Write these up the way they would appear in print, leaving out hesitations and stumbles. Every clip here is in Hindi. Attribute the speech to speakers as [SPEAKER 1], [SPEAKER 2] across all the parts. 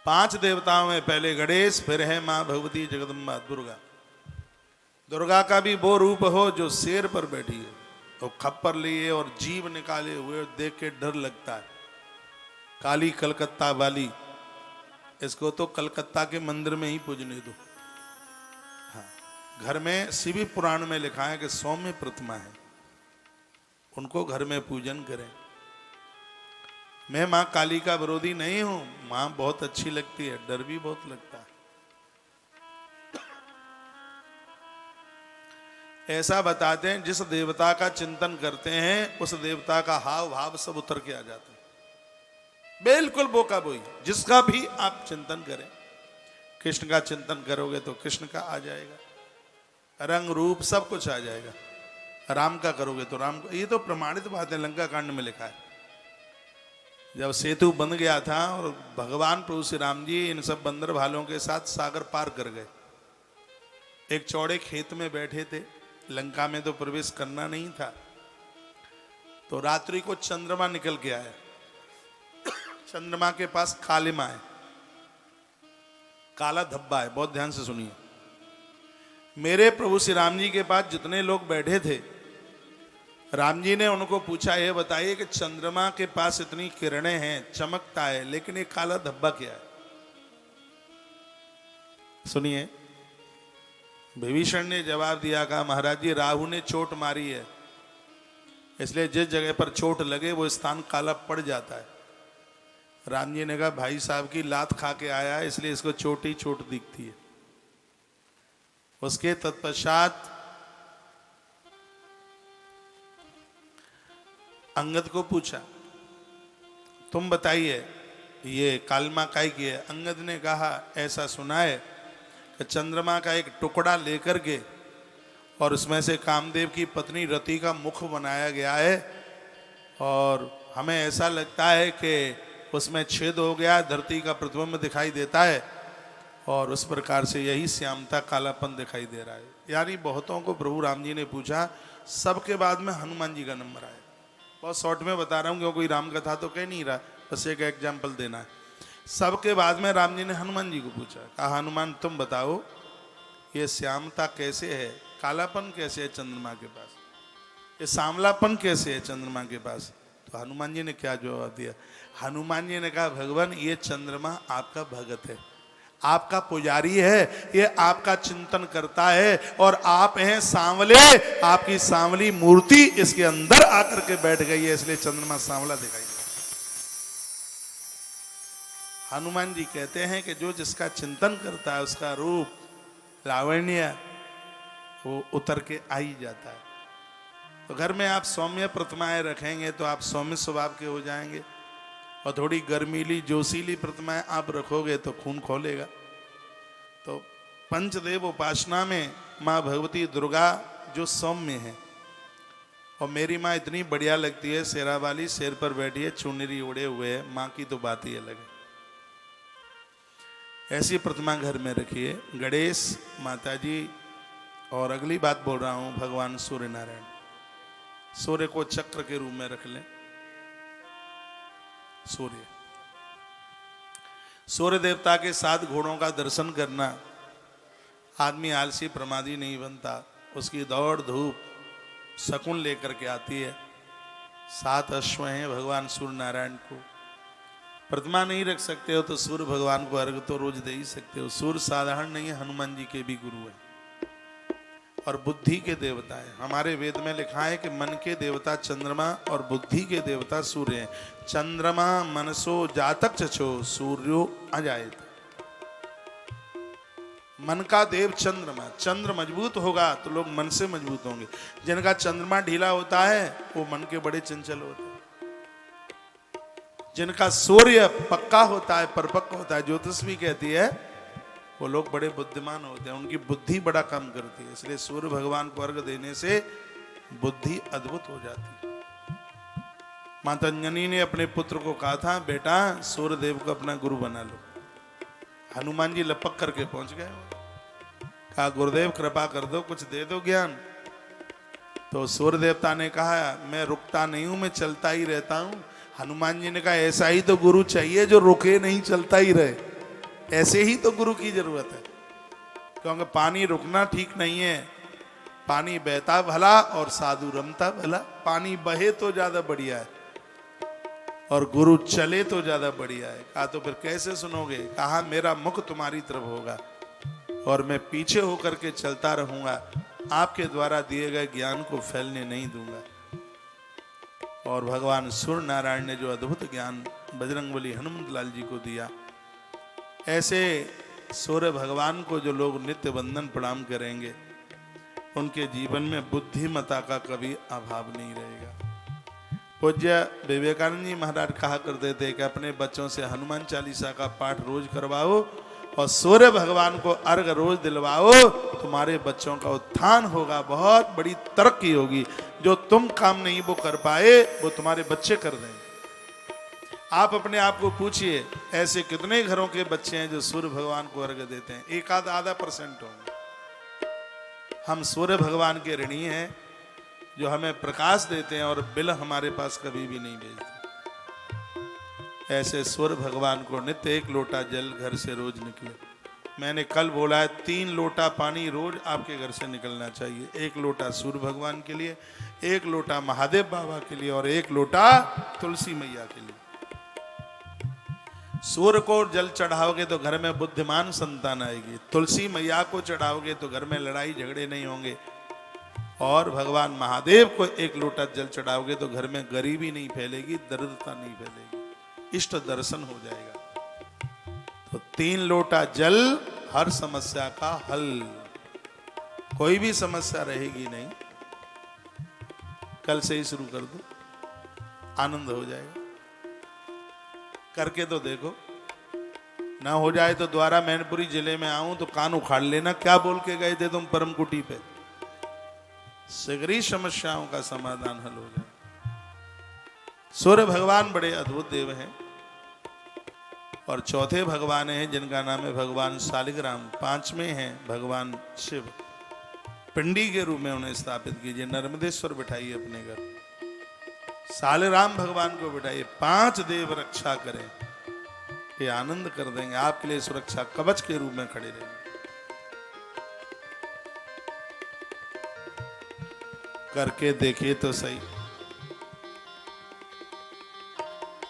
[SPEAKER 1] 5 देवताओं में पहले गणेश, फिर है माँ भगवती जगदम्बा दुर्गा। दुर्गा का भी वो रूप हो जो शेर पर बैठी है, तो खप्पर लिए और जीभ निकाले हुए देख के डर लगता है। काली कलकत्ता वाली, इसको तो कलकत्ता के मंदिर में ही पूजने दो। हाँ, घर में शिव पुराण में लिखा है कि सौम्य प्रतिमा है, उनको घर में पूजन करें। मैं माँ काली का विरोधी नहीं हूं, माँ बहुत अच्छी लगती है, डर भी बहुत लगता है। ऐसा बताते हैं जिस देवता का चिंतन करते हैं उस देवता का हाव भाव सब उतर के आ जाता है, बिल्कुल बोका बोई। जिसका भी आप चिंतन करें, कृष्ण का चिंतन करोगे तो कृष्ण का आ जाएगा, रंग रूप सब कुछ आ जाएगा। राम का करोगे तो राम का। ये तो प्रमाणित बात है, लंका कांड में लिखा है। जब सेतु बन गया था और भगवान प्रभु श्री राम जी इन सब बंदर भालों के साथ सागर पार कर गए, एक चौड़े खेत में बैठे थे, लंका में तो प्रवेश करना नहीं था। तो रात्रि को चंद्रमा निकल के आया। चंद्रमा के पास कालिमा है, काला धब्बा है, बहुत ध्यान से सुनिए। मेरे प्रभु श्री राम जी के पास जितने लोग बैठे थे, राम जी ने उनको पूछा, ये बताइए कि चंद्रमा के पास इतनी किरणें हैं, चमकता है, लेकिन ये काला धब्बा क्या है? सुनिए, विभीषण ने जवाब दिया, कहा महाराज जी राहु ने चोट मारी है, इसलिए जिस जगह पर चोट लगे वो स्थान काला पड़ जाता है। राम जी ने कहा भाई साहब की लात खा के आया है, इसलिए इसको चोट ही चोट दिखती है। उसके तत्पश्चात अंगद को पूछा, तुम बताइए ये कालमा काय की है? अंगद ने कहा ऐसा सुना है कि चंद्रमा का एक टुकड़ा लेकर के और उसमें से कामदेव की पत्नी रति का मुख बनाया गया है, और हमें ऐसा लगता है कि उसमें छेद हो गया, धरती का प्रतिबिंब दिखाई देता है, और उस प्रकार से यही श्यामता कालापन दिखाई दे रहा है। यानी बहुतों को प्रभु राम जी ने पूछा, सबके बाद में हनुमान जी का नंबर आया। बहुत शॉर्ट में बता रहा हूँ क्योंकि कोई राम कथा तो कह नहीं रहा, बस एक एग्जाम्पल देना है। सबके बाद में राम जी ने हनुमान जी को पूछा, कहा हनुमान तुम बताओ ये श्यामता कैसे है, कालापन कैसे है चंद्रमा के पास, ये सांवलापन कैसे है चंद्रमा के पास? तो हनुमान जी ने क्या जवाब दिया? हनुमान जी ने कहा भगवान ये चंद्रमा आपका भगत है, आपका पुजारी है, ये आपका चिंतन करता है, और आप हैं सांवले, आपकी सांवली मूर्ति इसके अंदर आकर के बैठ गई है, इसलिए चंद्रमा सांवला दिखाई दे। हनुमान जी कहते हैं कि जो जिसका चिंतन करता है उसका रूप लावण्य वो उतर के आ ही जाता है। तो घर में आप सौम्य प्रतिमाएं रखेंगे तो आप सौम्य स्वभाव के हो जाएंगे, और थोड़ी गर्मीली जोशीली प्रतिमाएं आप रखोगे तो खून खोलेगा। तो पंचदेव उपासना में माँ भगवती दुर्गा जो सौम्य है, और मेरी माँ इतनी बढ़िया लगती है, शेरा वाली, शेर पर बैठी है, चुनरी उड़े हुए है, माँ की तो बात ही अलग है। ऐसी प्रतिमा घर में रखिए। गणेश माता जी, और अगली बात बोल रहा हूं, भगवान सूर्य नारायण, सूर्य को चक्र के रूप में रख लें। सूर्य देवता के 7 घोड़ों का दर्शन करना, आदमी आलसी प्रमादी नहीं बनता। उसकी दौड़ धूप शकुन लेकर के आती है। 7 अश्व हैं भगवान सूर्य नारायण को। प्रतिमा नहीं रख सकते हो तो सूर्य भगवान को अर्घ तो रोज दे ही सकते हो। सूर्य साधारण नहीं है, हनुमान जी के भी गुरु है और बुद्धि के देवता है। हमारे वेद में लिखा है कि मन के देवता चंद्रमा और बुद्धि के देवता सूर्य हैं। चंद्रमा मनसो जातक चचो सूर्यो अजायत। मन का देव चंद्रमा, चंद्र मजबूत होगा तो लोग मन से मजबूत होंगे। जिनका चंद्रमा ढीला होता है वो मन के बड़े चंचल होते हैं। जिनका सूर्य पक्का होता है, परिपक्व होता है, ज्योतिष भी कहती है, वो लोग बड़े बुद्धिमान होते हैं, उनकी बुद्धि बड़ा काम करती है। इसलिए सूर्य भगवान को अर्घ देने से बुद्धि अद्भुत हो जाती है। माता अंजनी ने अपने पुत्र को कहा था, बेटा सूर्य देव को अपना गुरु बना लो। हनुमान जी लपक करके पहुंच गए। कहा गुरुदेव कृपा कर दो, कुछ दे दो ज्ञान। तो सूर्य देवता ने कहा मैं रुकता नहीं हूं, मैं चलता ही रहता हूं। हनुमान जी ने कहा ऐसा ही तो गुरु चाहिए जो रुके नहीं, चलता ही रहे। ऐसे ही तो गुरु की जरूरत है, क्योंकि पानी रुकना ठीक नहीं है। पानी बहता भला और साधु रमता भला। पानी बहे तो ज्यादा बढ़िया है और गुरु चले तो ज्यादा बढ़िया है। कहा तो फिर कैसे सुनोगे? कहा मेरा मुख तुम्हारी तरफ होगा और मैं पीछे होकर के चलता रहूंगा, आपके द्वारा दिए गए ज्ञान को फैलने नहीं दूंगा। और भगवान सूर्य नारायण ने जो अद्भुत ज्ञान बजरंगबली हनुमत लाल जी को दिया, ऐसे सूर्य भगवान को जो लोग नित्य वंदन प्रणाम करेंगे, उनके जीवन में बुद्धिमता का कभी अभाव नहीं रहेगा। पूज्य विवेकानंद जी महाराज कहा करते थे कि अपने बच्चों से हनुमान चालीसा का पाठ रोज करवाओ और सूर्य भगवान को अर्घ रोज दिलवाओ, तुम्हारे बच्चों का उत्थान होगा, बहुत बड़ी तरक्की होगी। जो तुम काम नहीं वो कर पाए, वो तुम्हारे बच्चे कर देंगे। आप अपने आप को पूछिए, ऐसे कितने घरों के बच्चे हैं जो सूर्य भगवान को अर्घ देते हैं? एक आधा % होंगे। हम सूर्य भगवान के ऋणी हैं, जो हमें प्रकाश देते हैं और बिल हमारे पास कभी भी नहीं भेजते। ऐसे सूर्य भगवान को नित्य 1 लोटा जल घर से रोज निकले। मैंने कल बोला है 3 लोटा पानी रोज आपके घर से निकलना चाहिए। 1 लोटा सूर्य भगवान के लिए, 1 लोटा महादेव बाबा के लिए और 1 लोटा तुलसी मैया के लिए। सूर्य को जल चढ़ाओगे तो घर में बुद्धिमान संतान आएगी। तुलसी मैया को चढ़ाओगे तो घर में लड़ाई झगड़े नहीं होंगे। और भगवान महादेव को 1 लोटा जल चढ़ाओगे तो घर में गरीबी नहीं फैलेगी, दरिद्रता नहीं फैलेगी, इष्ट दर्शन हो जाएगा। तो 3 लोटा जल हर समस्या का हल। कोई भी समस्या रहेगी नहीं। कल से ही शुरू कर दो, आनंद हो जाएगा। करके तो देखो, ना हो जाए तो द्वारा मैनपुरी जिले में आऊं तो कान उखाड़ लेना, क्या बोल के गए थे तुम परम कुटी पे। सगरी समस्याओं का समाधान हल हो जाए। सूर्य भगवान बड़े अद्भुत देव हैं। और चौथे भगवान हैं जिनका नाम है भगवान शालिग्राम। 5वें हैं भगवान शिव। पिंडी के रूप में उन्हें स्थापित कीजिए। नर्मदेश्वर बिठाइए अपने घर, शालिग्राम भगवान को बिठाइए। 5 देव रक्षा करें, ये आनंद कर देंगे, आपके लिए सुरक्षा कवच के रूप में खड़े रहेंगे। करके देखिए तो सही।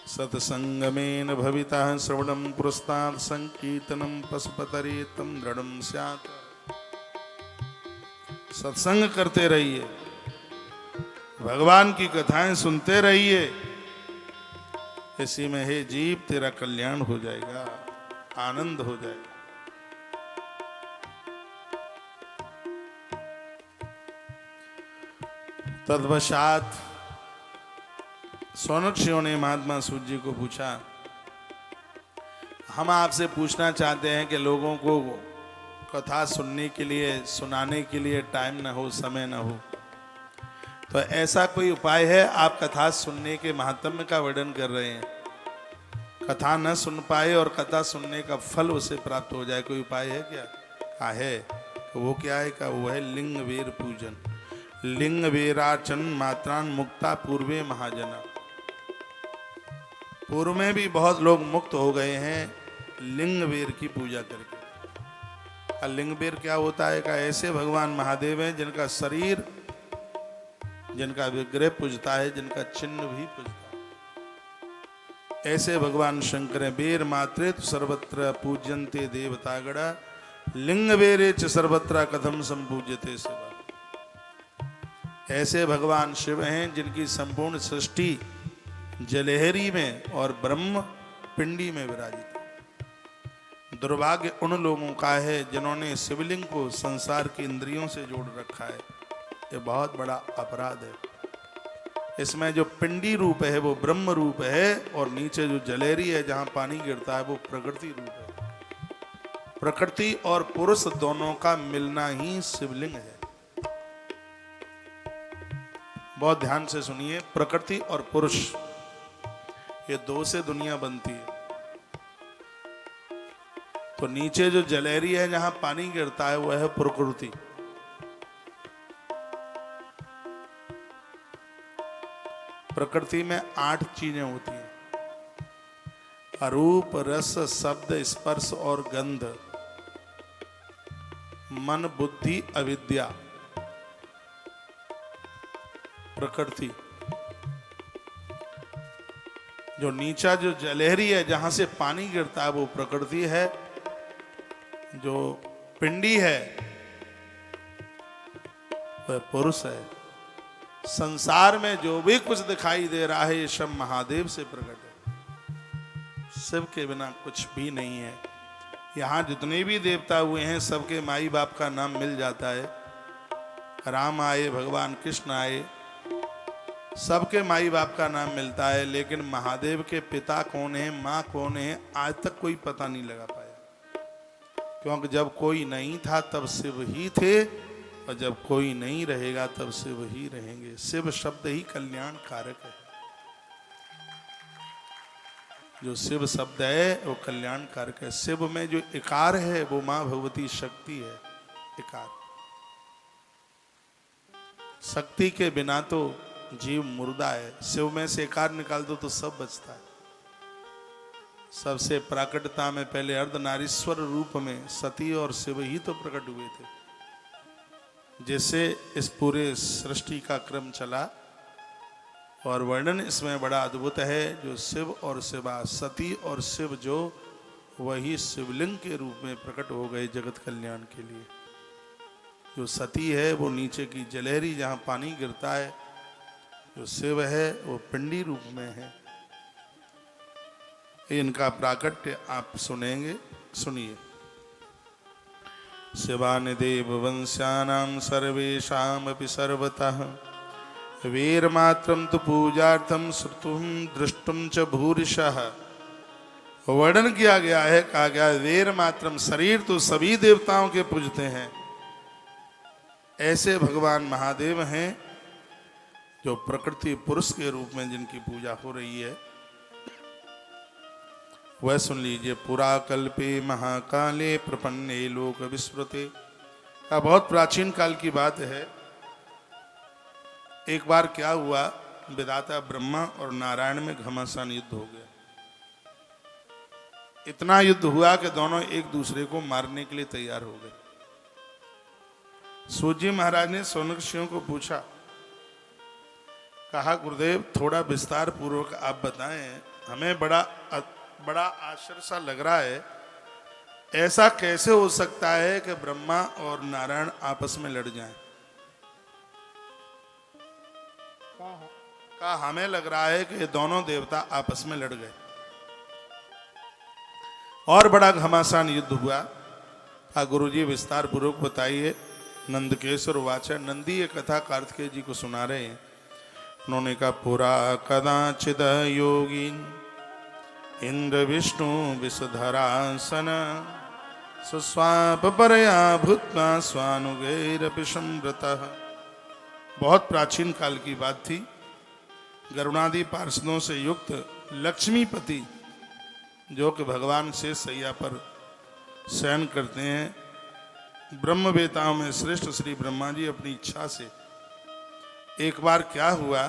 [SPEAKER 1] सत्संगमेन भवितः श्रवणं पुरस्तात् संकीर्तनं पशुपतरे तं दृढ़ं स्यात्। सत्संग करते रहिए, भगवान की कथाएं सुनते रहिए। इसी में हे जीव तेरा कल्याण हो जाएगा, आनंद हो जाएगा। तद्वशात सौनक्षियों ने महात्मा सूत जी को पूछा, हम आपसे पूछना चाहते हैं कि लोगों को कथा सुनने के लिए, सुनाने के लिए टाइम न हो, समय न हो, तो ऐसा कोई उपाय है? आप कथा सुनने के महात्म्य का वर्णन कर रहे हैं, कथा न सुन पाए और कथा सुनने का फल उसे प्राप्त हो जाए, कोई उपाय है क्या? कहा है। वो क्या है? का वो है लिंग वेर पूजन। लिंग वेराचन मात्रान मुक्ता पूर्वे महाजना। पूर्व में भी बहुत लोग मुक्त हो गए हैं लिंग वेर की पूजा करके। लिंग वेर क्या होता है? का ऐसे भगवान महादेव हैं जिनका शरीर, जिनका विग्रह पूजता है, जिनका चिन्ह भी पूजता है। ऐसे भगवान शंकर हैं। वेर मात्रे तो सर्वत्र पूज्यन्ते देवतागणा, लिंग वेरे च सर्वत्र कथम संपूज्यते शिवा। ऐसे भगवान शिव हैं जिनकी संपूर्ण सृष्टि जलहरी में और ब्रह्म पिंडी में विराजित है। दुर्भाग्य उन लोगों का है जिन्होंने शिवलिंग को संसार की इंद्रियों से जोड़ रखा है। ये बहुत बड़ा अपराध है। इसमें जो पिंडी रूप है वो ब्रह्म रूप है और नीचे जो जलेरी है जहां पानी गिरता है वो प्रकृति रूप है। प्रकृति और पुरुष दोनों का मिलना ही शिवलिंग है। बहुत ध्यान से सुनिए, प्रकृति और पुरुष, ये 2 से दुनिया बनती है। तो नीचे जो जलेरी है जहां पानी गिरता है वह है प्रकृति। प्रकृति में 8 चीजें होती हैं रूप रस शब्द स्पर्श और गंध, मन बुद्धि अविद्या, प्रकृति। जो नीचा जो जलहरी है जहां से पानी गिरता है वो प्रकृति है। जो पिंडी है वह पुरुष है। संसार में जो भी कुछ दिखाई दे रहा है ये सब महादेव से प्रकट है। शिव के बिना कुछ भी नहीं है। यहाँ जितने भी देवता हुए हैं सबके माई बाप का नाम मिल जाता है। राम आए, भगवान कृष्ण आए, सबके माई बाप का नाम मिलता है, लेकिन महादेव के पिता कौन है, माँ कौन है, आज तक कोई पता नहीं लगा पाया। क्योंकि जब कोई नहीं था तब शिव ही थे, और जब कोई नहीं रहेगा तब शिव ही रहेंगे। शिव शब्द ही कल्याण कारक है। जो शिव शब्द है वो कल्याण कारक है। शिव में जो इकार है वो मां भगवती शक्ति है। इकार, शक्ति के बिना तो जीव मुर्दा है। शिव में से इकार निकाल दो तो सब बचता है। सबसे प्राकटता में पहले अर्धनारीश्वर रूप में सती और शिव ही तो प्रकट हुए थे, जिससे इस पूरे सृष्टि का क्रम चला। और वर्णन इसमें बड़ा अद्भुत है। जो शिव और शिवा, सती और शिव, जो वही शिवलिंग के रूप में प्रकट हो गए जगत कल्याण के लिए। जो सती है वो नीचे की जलहरी जहाँ पानी गिरता है, जो शिव है वो पिंडी रूप में है। इनका प्राकट्य आप सुनेंगे, सुनिए। शिवानि देववंश्यानां सर्वेषामपि सर्वतः वीरमात्रं तु पूजार्थं श्रुतुं दृष्टुं च भूरिशः। वर्णन किया गया है, कहा गया वीर मात्रम, शरीर तो सभी देवताओं के पूजते हैं। ऐसे भगवान महादेव हैं जो प्रकृति पुरुष के रूप में जिनकी पूजा हो रही है। वह सुन लीजिए। पुरा कल्पे महाकाले प्रपन्ने लोक विस्मृते। का बहुत प्राचीन काल की बात है। एक बार क्या हुआ, विधाता ब्रह्मा और नारायण में घमासान युद्ध हो गया। इतना युद्ध हुआ कि दोनों एक दूसरे को मारने के लिए तैयार हो गए। सूर्य महाराज ने सौनक ऋषियों को पूछा, कहा गुरुदेव थोड़ा विस्तार पूर्वक आप बताएं, हमें बड़ा आश्चर्य सा लग रहा है। ऐसा कैसे हो सकता है कि ब्रह्मा और नारायण आपस में लड़ जाएं? कहा हमें लग रहा है कि दोनों देवता आपस में लड़ गए और बड़ा घमासान युद्ध हुआ। कहा गुरुजी विस्तार पूर्वक बताइए। नंदकेश्वर वाचा, नंदी ये कथा कार्तिकेय जी को सुना रहे हैं। उन्होंने कहा पुरा कदाचिद योगी इंद्र विष्णु विषधरासन सुस्वाप परया भूत्वा स्वानुगैरपि संवृतः। बहुत प्राचीन काल की बात थी। गरुणादि पार्षदों से युक्त लक्ष्मीपति, जो कि भगवान से सैया पर शयन करते हैं, ब्रह्मवेताओं में श्रेष्ठ श्री ब्रह्मा जी अपनी इच्छा से एक बार क्या हुआ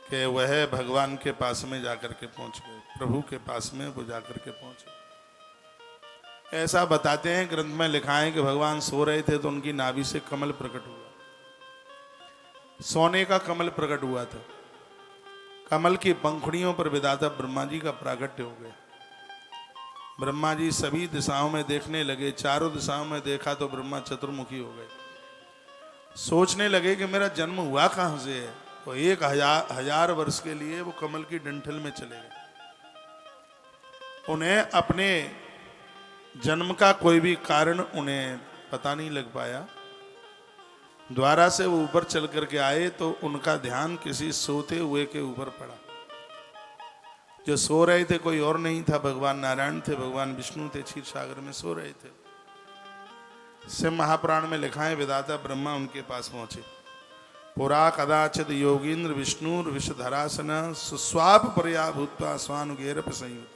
[SPEAKER 1] कि वह भगवान के पास में जाकर के पहुंच गए। प्रभु के पास में वो जाकर के पहुंचे। ऐसा बताते हैं, ग्रंथ में लिखा है कि भगवान सो रहे थे तो उनकी नाभि से कमल प्रकट हुआ। सोने का कमल प्रकट हुआ था। कमल की पंखुड़ियों पर विधाता ब्रह्मा जी का प्राकट्य हो गया। ब्रह्मा जी सभी दिशाओं में देखने लगे। चारों दिशाओं में देखा तो ब्रह्मा चतुर्मुखी हो गए। सोचने लगे कि मेरा जन्म हुआ कहां से है। तो 1000 वर्ष के लिए वो कमल की डंठल में चले गए। उन्हें अपने जन्म का कोई भी कारण उन्हें पता नहीं लग पाया। द्वारा से वो ऊपर चल करके आए तो उनका ध्यान किसी सोते हुए के ऊपर पड़ा। जो सो रहे थे कोई और नहीं था, भगवान नारायण थे, भगवान विष्णु थे, क्षीर सागर में सो रहे थे। शिव महापुराण में लिखा है विधाता ब्रह्मा उनके पास पहुंचे। पुरा कदाचिद योगींद्र विष्णुर विषधरासन सुस्वाप परया भूत्वा स्वानुगैरपि संयुत।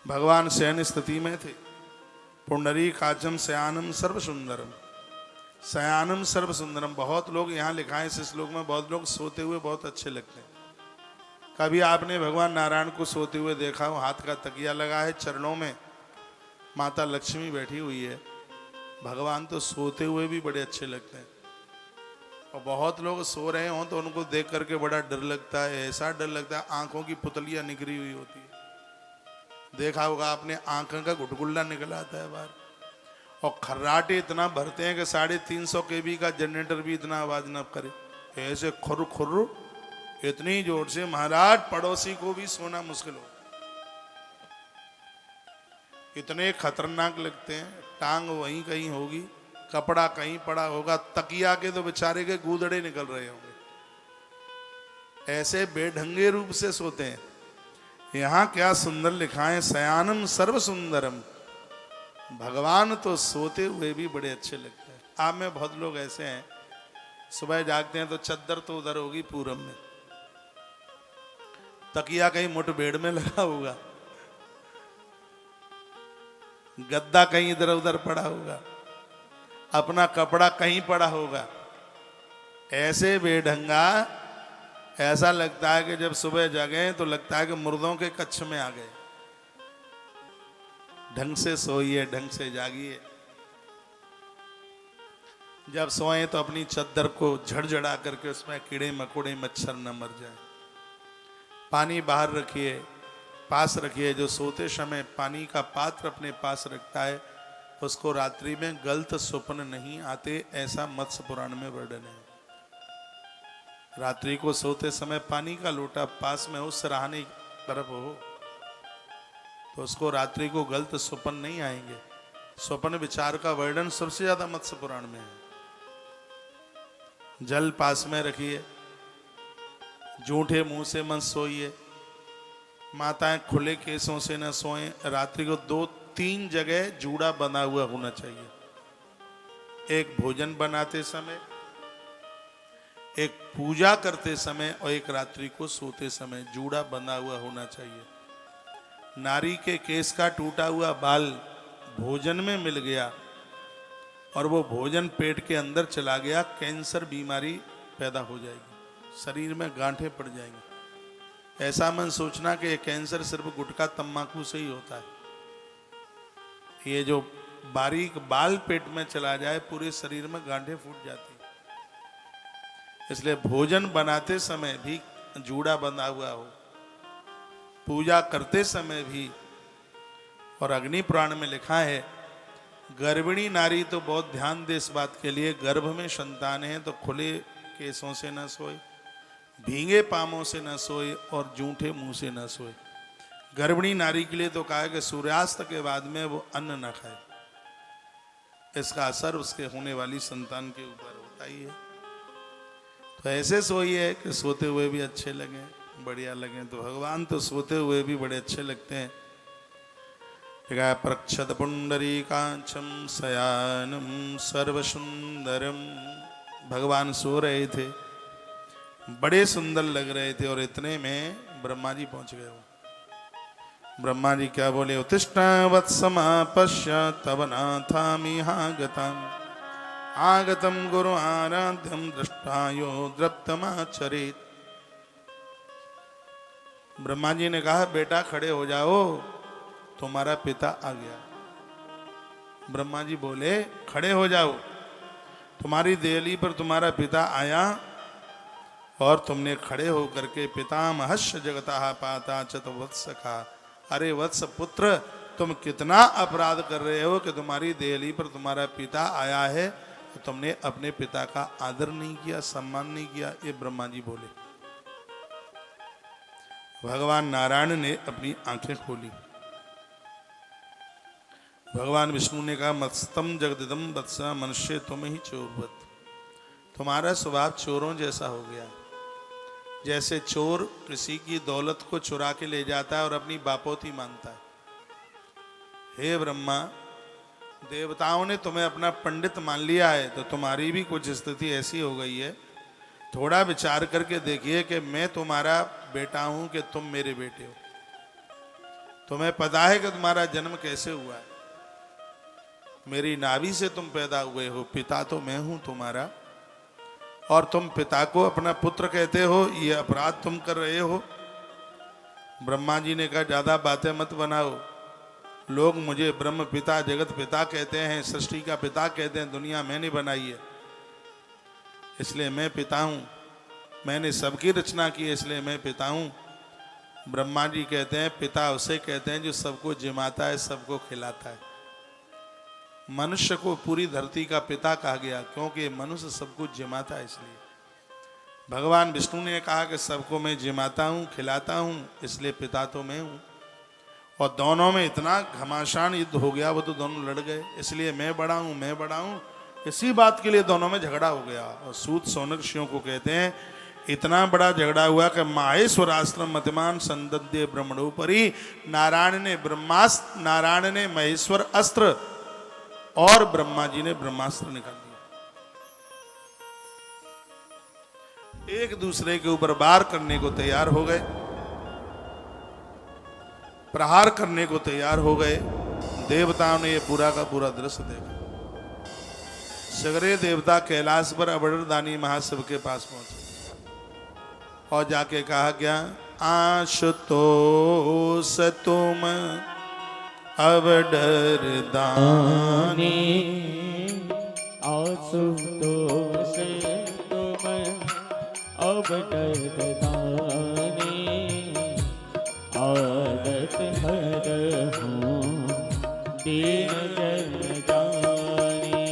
[SPEAKER 1] भगवान शयन स्थिति में थे। पुंडरी काचम शयानम सर्व सुंदरम। शयानम सर्व सुंदरम। बहुत लोग यहाँ लिखा है इस श्लोक में, बहुत लोग सोते हुए बहुत अच्छे लगते हैं। कभी आपने भगवान नारायण को सोते हुए देखा हो? हाथ का तकिया लगा है, चरणों में माता लक्ष्मी बैठी हुई है। भगवान तो सोते हुए भी बड़े अच्छे लगते हैं, और बहुत लोग सो रहे हों तो उनको देख करके बड़ा डर लगता है। ऐसा डर लगता है आंखों की पुतलियां निकली हुई होती है। देखा होगा आपने, आंखों का गुटगुल्ला निकल आता है बाहर। और खर्राटे इतना भरते हैं कि 350 kV का जनरेटर भी इतना आवाज न करे। ऐसे खुर खुर इतनी जोर से महाराज पड़ोसी को भी सोना मुश्किल हो, इतने खतरनाक लगते हैं। टांग वहीं कहीं होगी, कपड़ा कहीं पड़ा होगा, तकिया के तो बेचारे के गूदड़े निकल रहे होंगे। ऐसे बेढंगे रूप से सोते हैं। यहाँ क्या सुंदर लिखा है, शयानम सर्व सुंदरम। भगवान तो सोते हुए भी बड़े अच्छे लगते हैं। आप में बहुत लोग ऐसे हैं, सुबह जागते हैं तो चद्दर तो उधर होगी पूरब में, तकिया कहीं मुठभेड़ में लगा होगा, गद्दा कहीं इधर उधर पड़ा होगा, अपना कपड़ा कहीं पड़ा होगा। ऐसे बेढंगा, ऐसा लगता है कि जब सुबह जागे तो लगता है कि मुर्दों के कच्छ में आ गए। ढंग से सोइए, ढंग से जागिए। जब सोए तो अपनी चद्दर को झड़झड़ा करके उसमें कीड़े मकोड़े मच्छर न मर जाए। पानी बाहर रखिए, पास रखिए। जो सोते समय पानी का पात्र अपने पास रखता है उसको रात्रि में गलत स्वप्न नहीं आते, ऐसा मत्स्य पुराण में वर्णन है। रात्रि को सोते समय पानी का लोटा पास में हो, सराहने तरफ हो, तो उसको रात्रि को गलत स्वप्न नहीं आएंगे। स्वप्न विचार का वर्णन सबसे ज्यादा मत्स्य पुराण में है। जल पास में रखिए, जूठे मुंह से मत सोइए। माताएं खुले केसों से न सोएं। रात्रि को 2-3 जगह जूड़ा बना हुआ होना चाहिए। एक भोजन बनाते समय, एक पूजा करते समय, और एक रात्रि को सोते समय जूड़ा बना हुआ होना चाहिए। नारी के केस का टूटा हुआ बाल भोजन में मिल गया और वो भोजन पेट के अंदर चला गया, कैंसर बीमारी पैदा हो जाएगी, शरीर में गांठें पड़ जाएंगी। ऐसा मन सोचना कि कैंसर सिर्फ गुटखा तंबाकू से ही होता है। ये जो बारीक बाल पेट में चला जाए, पूरे शरीर में गांठें फूट जाती है। इसलिए भोजन बनाते समय भी जूड़ा बंधा हुआ हो, पूजा करते समय भी। और अग्नि पुराण में लिखा है, गर्भिणी नारी तो बहुत ध्यान दे इस बात के लिए, गर्भ में संतान है तो खुले केसों से न सोए, भींगे पामों से न सोए और जूठे मुंह से न सोए। गर्भिणी नारी के लिए तो कहा है कि सूर्यास्त के बाद में वो अन्न न खाए, इसका असर उसके होने वाली संतान के ऊपर होता ही है। तो ऐसे सोइए कि सोते हुए भी अच्छे लगे, बढ़िया लगे। तो भगवान तो सोते हुए भी बड़े अच्छे लगते हैं। प्रक्षत पुंडरीकाक्षं शयानम सर्वसुंदरम। भगवान सो रहे थे, बड़े सुंदर लग रहे थे, और इतने में ब्रह्मा जी पहुंच गए। ब्रह्मा जी क्या बोले, उत्तिष्ठ वत्समापश्य तव नाथामिहागतम् आगतम गुरु आराध्यम दृष्टायो द्रप्तमाचरित। ब्रह्मा जी ने कहा, बेटा खड़े हो जाओ, तुम्हारा पिता आ गया। ब्रह्मा जी बोले, खड़े हो जाओ, तुम्हारी देहली पर तुम्हारा पिता आया और तुमने खड़े होकर के पितामहस्य जगतः पाता चत वत्स कहा। अरे वत्स पुत्र, तुम कितना अपराध कर रहे हो कि तुम्हारी देहली पर तुम्हारा पिता आया है तो तुमने अपने पिता का आदर नहीं किया, सम्मान नहीं किया। ये ब्रह्मा जी बोले। भगवान नारायण ने अपनी आंखें खोली। भगवान विष्णु ने कहा, मत्स्तम जगदिदम वत्स मनुष्य तुम ही चोरवत। तुम्हारा स्वभाव चोरों जैसा हो गया। जैसे चोर किसी की दौलत को चुरा के ले जाता है और अपनी बापोती मानता है। हे ब्रह्मा, देवताओं ने तुम्हें अपना पंडित मान लिया है तो तुम्हारी भी कुछ स्थिति ऐसी हो गई है। थोड़ा विचार करके देखिए कि मैं तुम्हारा बेटा हूं कि तुम मेरे बेटे हो। तुम्हें पता है कि तुम्हारा जन्म कैसे हुआ है। मेरी नाभि से तुम पैदा हुए हो, पिता तो मैं हूं तुम्हारा, और तुम पिता को अपना पुत्र कहते हो। ये अपराध तुम कर रहे हो। ब्रह्मा जी ने कहा ज्यादा बातें मत बनाओ, लोग मुझे ब्रह्म पिता जगत पिता कहते हैं, सृष्टि का पिता कहते हैं, दुनिया मैंने बनाई है इसलिए मैं पिता हूं, मैंने सबकी रचना की है इसलिए मैं पिता हूं। ब्रह्मा जी कहते हैं पिता उसे कहते हैं जो सबको जिमाता है, सबको खिलाता है। मनुष्य को पूरी धरती का पिता कहा गया क्योंकि मनुष्य सब कुछ जिमाता है, इसलिए भगवान विष्णु ने कहा कि सबको मैं जिमाता हूँ खिलाता हूँ, इसलिए पिता तो मैं हूँ। और दोनों में इतना घमासान युद्ध हो गया, वो तो दोनों लड़ गए, इसलिए मैं बड़ा हूँ मैं बड़ा हूँ, इसी बात के लिए दोनों में झगड़ा हो गया। और सूत सौनक ऋषियों को कहते हैं इतना बड़ा झगड़ा हुआ कि माहेश्वरास्त्र मतिमान संदद्य ब्रह्मणोपरि, नारायण ने महेश्वर अस्त्र और ब्रह्मा जी ने ब्रह्मास्त्र निकाल दिया। एक दूसरे के ऊपर वार करने को तैयार हो गए, प्रहार करने को तैयार हो गए। देवताओं ने ये पूरा का पूरा दृश्य देखा। सगरे देवता कैलाश पर अबड़रदानी महाशिव के पास पहुंचे और जाके कहा क्या, आशुतोष तुम अबड़रदानी,
[SPEAKER 2] आशुतोष तुम अबड़रदानी, आदत हरहूं दीन जन जानी।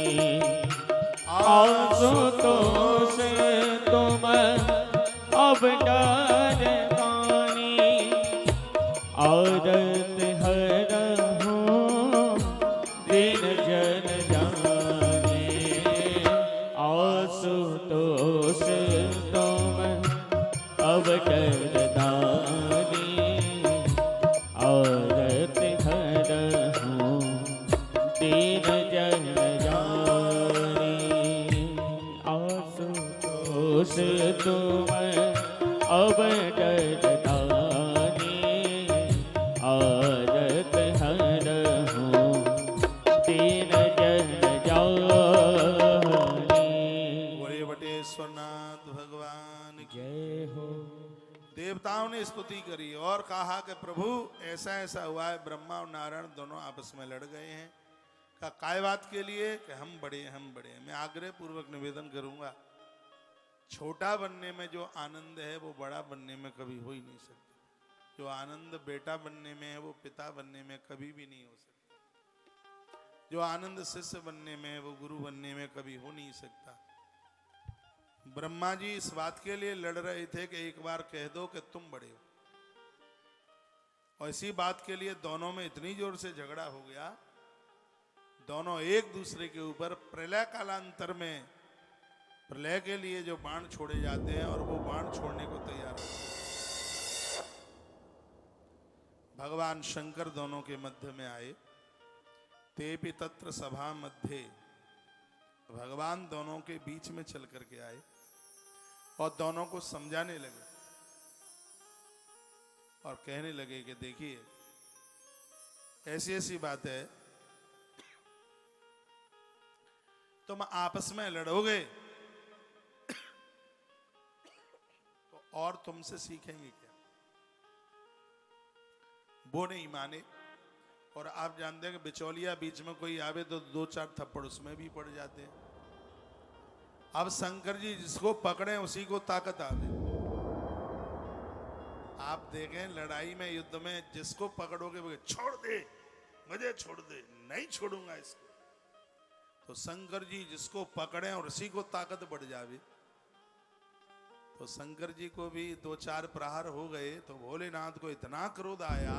[SPEAKER 2] आशुतोष तुम अबड़रदानी, आदत हरहूं दीन जन जानी। आशुतोष तुम अबड़रदानी, औरत हरहूं दीन जन जानी। आशुतोष तुम अबड़रदानी, औरत हरहूं दीन जन जानी।
[SPEAKER 1] बोले बटेश्वरनाथ भगवान की
[SPEAKER 2] जय हो।
[SPEAKER 1] देवताओं ने स्तुति करी और कहा कि प्रभु ऐसा ऐसा हुआ है, ब्रह्मा और नारायण दोनों आपस में लड़ गए हैं। का काय बात के लिए कि हम बड़े हैं। मैं आग्रह पूर्वक निवेदन करूंगा, छोटा बनने में जो आनंद है वो बड़ा बनने में कभी हो ही नहीं सकता। जो आनंद बेटा बनने में है वो पिता बनने में कभी भी नहीं हो सकता। जो आनंद शिष्य बनने में है वो गुरु बनने में कभी हो नहीं सकता। ब्रह्मा जी इस बात के लिए लड़ रहे थे कि एक बार कह दो कि तुम बड़े हो, और इसी बात के लिए दोनों में इतनी जोर से झगड़ा हो गया, दोनों एक दूसरे के ऊपर प्रलय कालांतर में प्रलय के लिए जो बाण छोड़े जाते हैं और वो बाण छोड़ने को तैयार हो। भगवान शंकर दोनों के मध्य में आए। तेपि तत्र सभा मध्य, भगवान दोनों के बीच में चल करके आए और दोनों को समझाने लगे और कहने लगे कि देखिए ऐसी ऐसी बात है, तुम आपस में लड़ोगे तो और तुमसे सीखेंगे क्या। वो नहीं माने, और आप जानते हैं कि बिचौलिया बीच में कोई आवे तो दो चार थप्पड़ उसमें भी पड़ जाते हैं। अब शंकर जी जिसको पकड़े उसी को ताकत आवे। आप देखें लड़ाई में युद्ध में जिसको पकड़ोगे वो छोड़ दे, मुझे छोड़ दे, नहीं छोड़ूंगा इसको। तो शंकर जी जिसको पकड़े और उसी को ताकत बढ़ जावे। तो शंकर जी को भी दो चार प्रहार हो गए तो भोलेनाथ को इतना क्रोध आया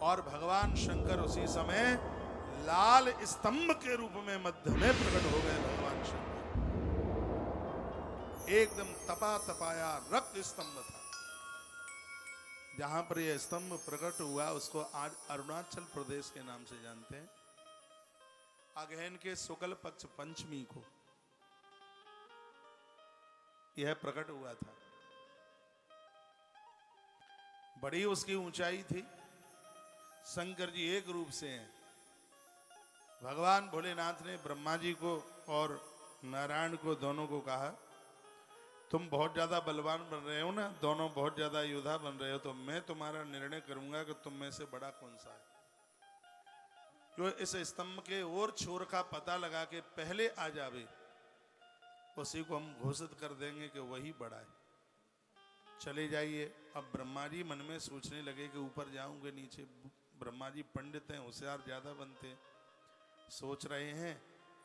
[SPEAKER 1] और भगवान शंकर उसी समय लाल स्तंभ के रूप में मध्य में प्रकट हो गए। भगवान शंकर एकदम तपा तपाया रक्त स्तंभ था। जहां पर यह स्तंभ प्रकट हुआ उसको आज अरुणाचल प्रदेश के नाम से जानते हैं। अगहन के शुक्ल पक्ष पंचमी को यह प्रकट हुआ था। बड़ी उसकी ऊंचाई थी। शंकर जी एक रूप से हैं। भगवान भोलेनाथ ने ब्रह्मा जी को और नारायण को दोनों को कहा तुम बहुत ज्यादा बलवान बन रहे हो ना, दोनों बहुत ज्यादा योद्धा बन रहे हो, तो मैं तुम्हारा निर्णय करूंगा कि तुम में से बड़ा कौन सा है। जो इस स्तंभ के और छोर का पता लगा के पहले आ जावे, उसी को हम घोषित कर देंगे कि वही बड़ा है। चले जाइए। अब ब्रह्मा जी मन में सोचने लगे कि ऊपर जाऊंगे नीचे। ब्रह्मा जी पंडित हैं, होशियार ज्यादा बनते हैं। सोच रहे हैं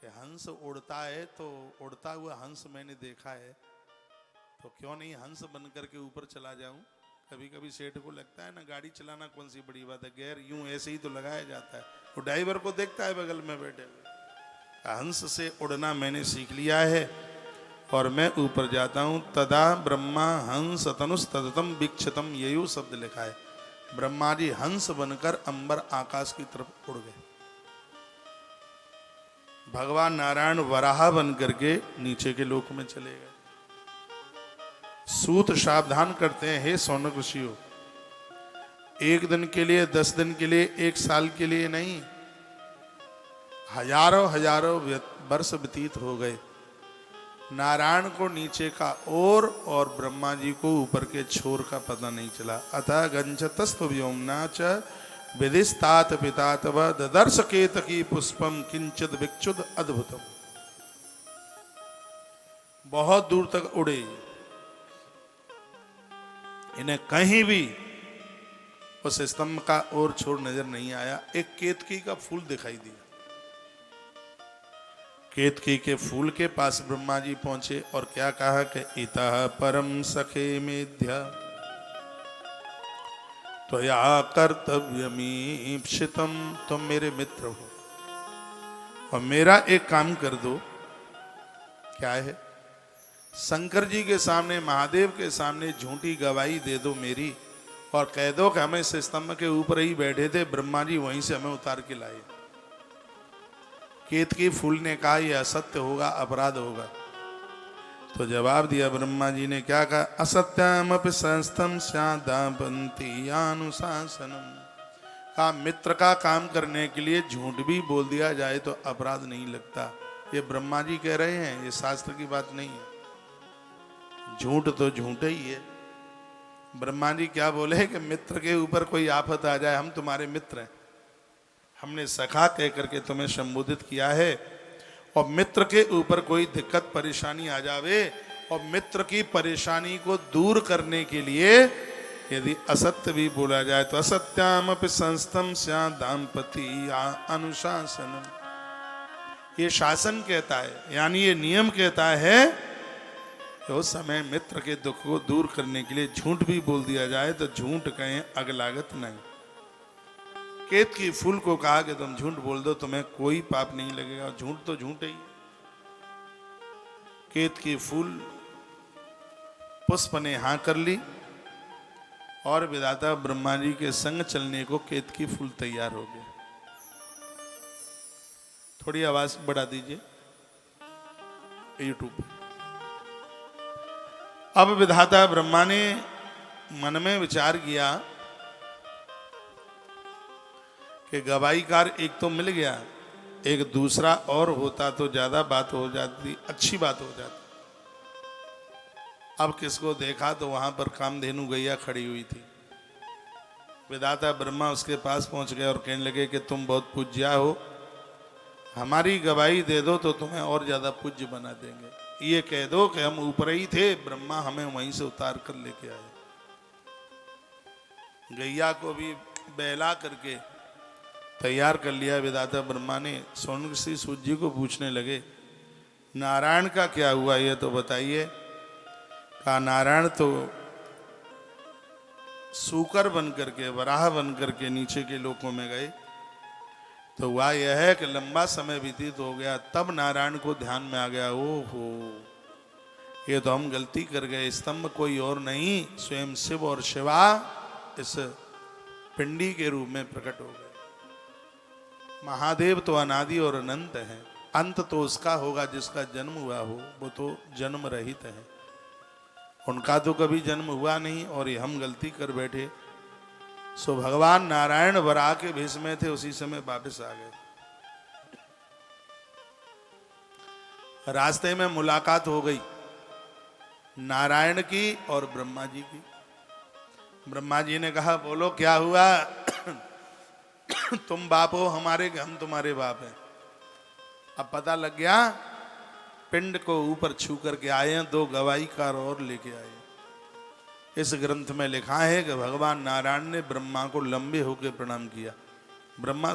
[SPEAKER 1] कि हंस उड़ता है, तो उड़ता हुआ हंस मैंने देखा है, तो क्यों नहीं हंस बन करके ऊपर चला जाऊं। कभी कभी सेठ को लगता है ना, गाड़ी चलाना कौन सी बड़ी बात है, गेयर यूं ऐसे ही तो लगाया जाता है। वो ड्राइवर को देखता है बगल में बैठे हुए। हंस से उड़ना मैंने सीख लिया है और मैं ऊपर जाता हूं। तदा ब्रह्मा हंस तनुस तदतम वीक्षतम, ययु शब्द लिखा है। ब्रह्मा जी हंस बनकर अंबर आकाश की तरफ उड़ गए। भगवान नारायण वराह बन करके नीचे के लोक में चले गए। सूत सावधान करते हैं, हे सौनक ऋषियों, एक दिन के लिए, 10 दिन के लिए, 1 साल के लिए नहीं, हजारों हजारों वर्ष व्यतीत हो गए। नारायण को नीचे का और ब्रह्मा जी को ऊपर के छोर का पता नहीं चला। अतः गंचतस्तु व्योमना च विदिस्तात पितातव ददर्श केतकी पुष्पम किंचित विक्षुद अद्भुतम। बहुत दूर तक उड़े, इन्हें कहीं भी उस स्तंभ का और छोर नजर नहीं आया। एक केतकी का फूल दिखाई दिया। केतकी के फूल के पास ब्रह्मा जी पहुंचे और क्या कहा कि इतः परम सखे मेध्य त्वया कर्तव्यमीप्सितम, तुम मेरे मित्र हो और मेरा एक काम कर दो। क्या है? शंकर जी के सामने, महादेव के सामने झूठी गवाही दे दो मेरी, और कह दो कि हमें इस स्तंभ के ऊपर ही बैठे थे, ब्रह्मा जी वहीं से हमें उतार के लाए। केतकी फूल ने कहा यह असत्य होगा, अपराध होगा। तो जवाब दिया ब्रह्मा जी ने, क्या कहा? असत्यमपि संस्थम स्यादापंती अनुशासनम। कहा मित्र का काम करने के लिए झूठ भी बोल दिया जाए तो अपराध नहीं लगता। ये ब्रह्मा जी कह रहे हैं, ये शास्त्र की बात नहीं है। झूठ तो झूठ ही है। ब्रह्मा जी क्या बोले कि मित्र के ऊपर कोई आफत आ जाए, हम तुम्हारे मित्र हैं, हमने सखा कह करके तुम्हें संबोधित किया है, और मित्र के ऊपर कोई दिक्कत परेशानी आ जावे और मित्र की परेशानी को दूर करने के लिए यदि असत्य भी बोला जाए तो असत्यामपि संस्थम स्यात् दाम्पती अनुशासनम। ये शासन कहता है, यानी ये नियम कहता है कि उस समय मित्र के दुख को दूर करने के लिए झूठ भी बोल दिया जाए तो झूठ कहें, अगलागत नहीं। केतकी फूल को कहा कि तुम झूठ बोल दो, तुम्हें कोई पाप नहीं लगेगा, झूठ तो झूठ ही। केतकी फूल पुष्प ने हाँ कर ली और विधाता ब्रह्मा जी के संग चलने को केतकी फूल तैयार हो गए। थोड़ी आवाज बढ़ा दीजिए यूट्यूब पे। अब विधाता ब्रह्मा ने मन में विचार किया कि गवाहीकार एक तो मिल गया, एक दूसरा और होता तो ज्यादा बात हो जाती, अच्छी बात हो जाती। अब किसको देखा तो वहां पर कामधेनु गैया खड़ी हुई थी। विधाता ब्रह्मा उसके पास पहुंच गए और कहने लगे कि तुम बहुत पूज्या हो, हमारी गवाही दे दो तो तुम्हें और ज्यादा पूज्य बना देंगे। ये कह दो कि हम ऊपर ही थे, ब्रह्मा हमें वहीं से उतार कर लेके आए। गैया को भी बहला करके तैयार कर लिया विधाता ब्रह्मा ने। सोनक ऋषि सूत जी को पूछने लगे, नारायण का क्या हुआ ये तो बताइए। कहा नारायण तो सूकर बन करके, वराह बन करके नीचे के लोकों में गए। तो हुआ यह है कि लंबा समय व्यतीत हो गया, तब नारायण को ध्यान में आ गया, ओहो ये तो हम गलती कर गए, स्तंभ कोई और नहीं स्वयं शिव और शिवा इस पिंडी के रूप में प्रकट हो गए। महादेव तो अनादि और अनंत है, अंत तो उसका होगा जिसका जन्म हुआ हो, वो तो जन्म रहित है, उनका तो कभी जन्म हुआ नहीं और ये हम गलती कर बैठे। सो भगवान नारायण वराह के भेष में थे, उसी समय वापस आ गए। रास्ते में मुलाकात हो गई नारायण की और ब्रह्मा जी की। ब्रह्मा जी ने कहा बोलो क्या हुआ? तुम बाप हो हमारे कि हम तुम्हारे बाप हैं? अब पता लग गया। पिंड को ऊपर छू करके आए हैं, 2 गवाहीकार और लेके आए। इस ग्रंथ में लिखा है कि भगवान नारायण ने ब्रह्मा को लंबे होकर प्रणाम किया। ब्रह्मा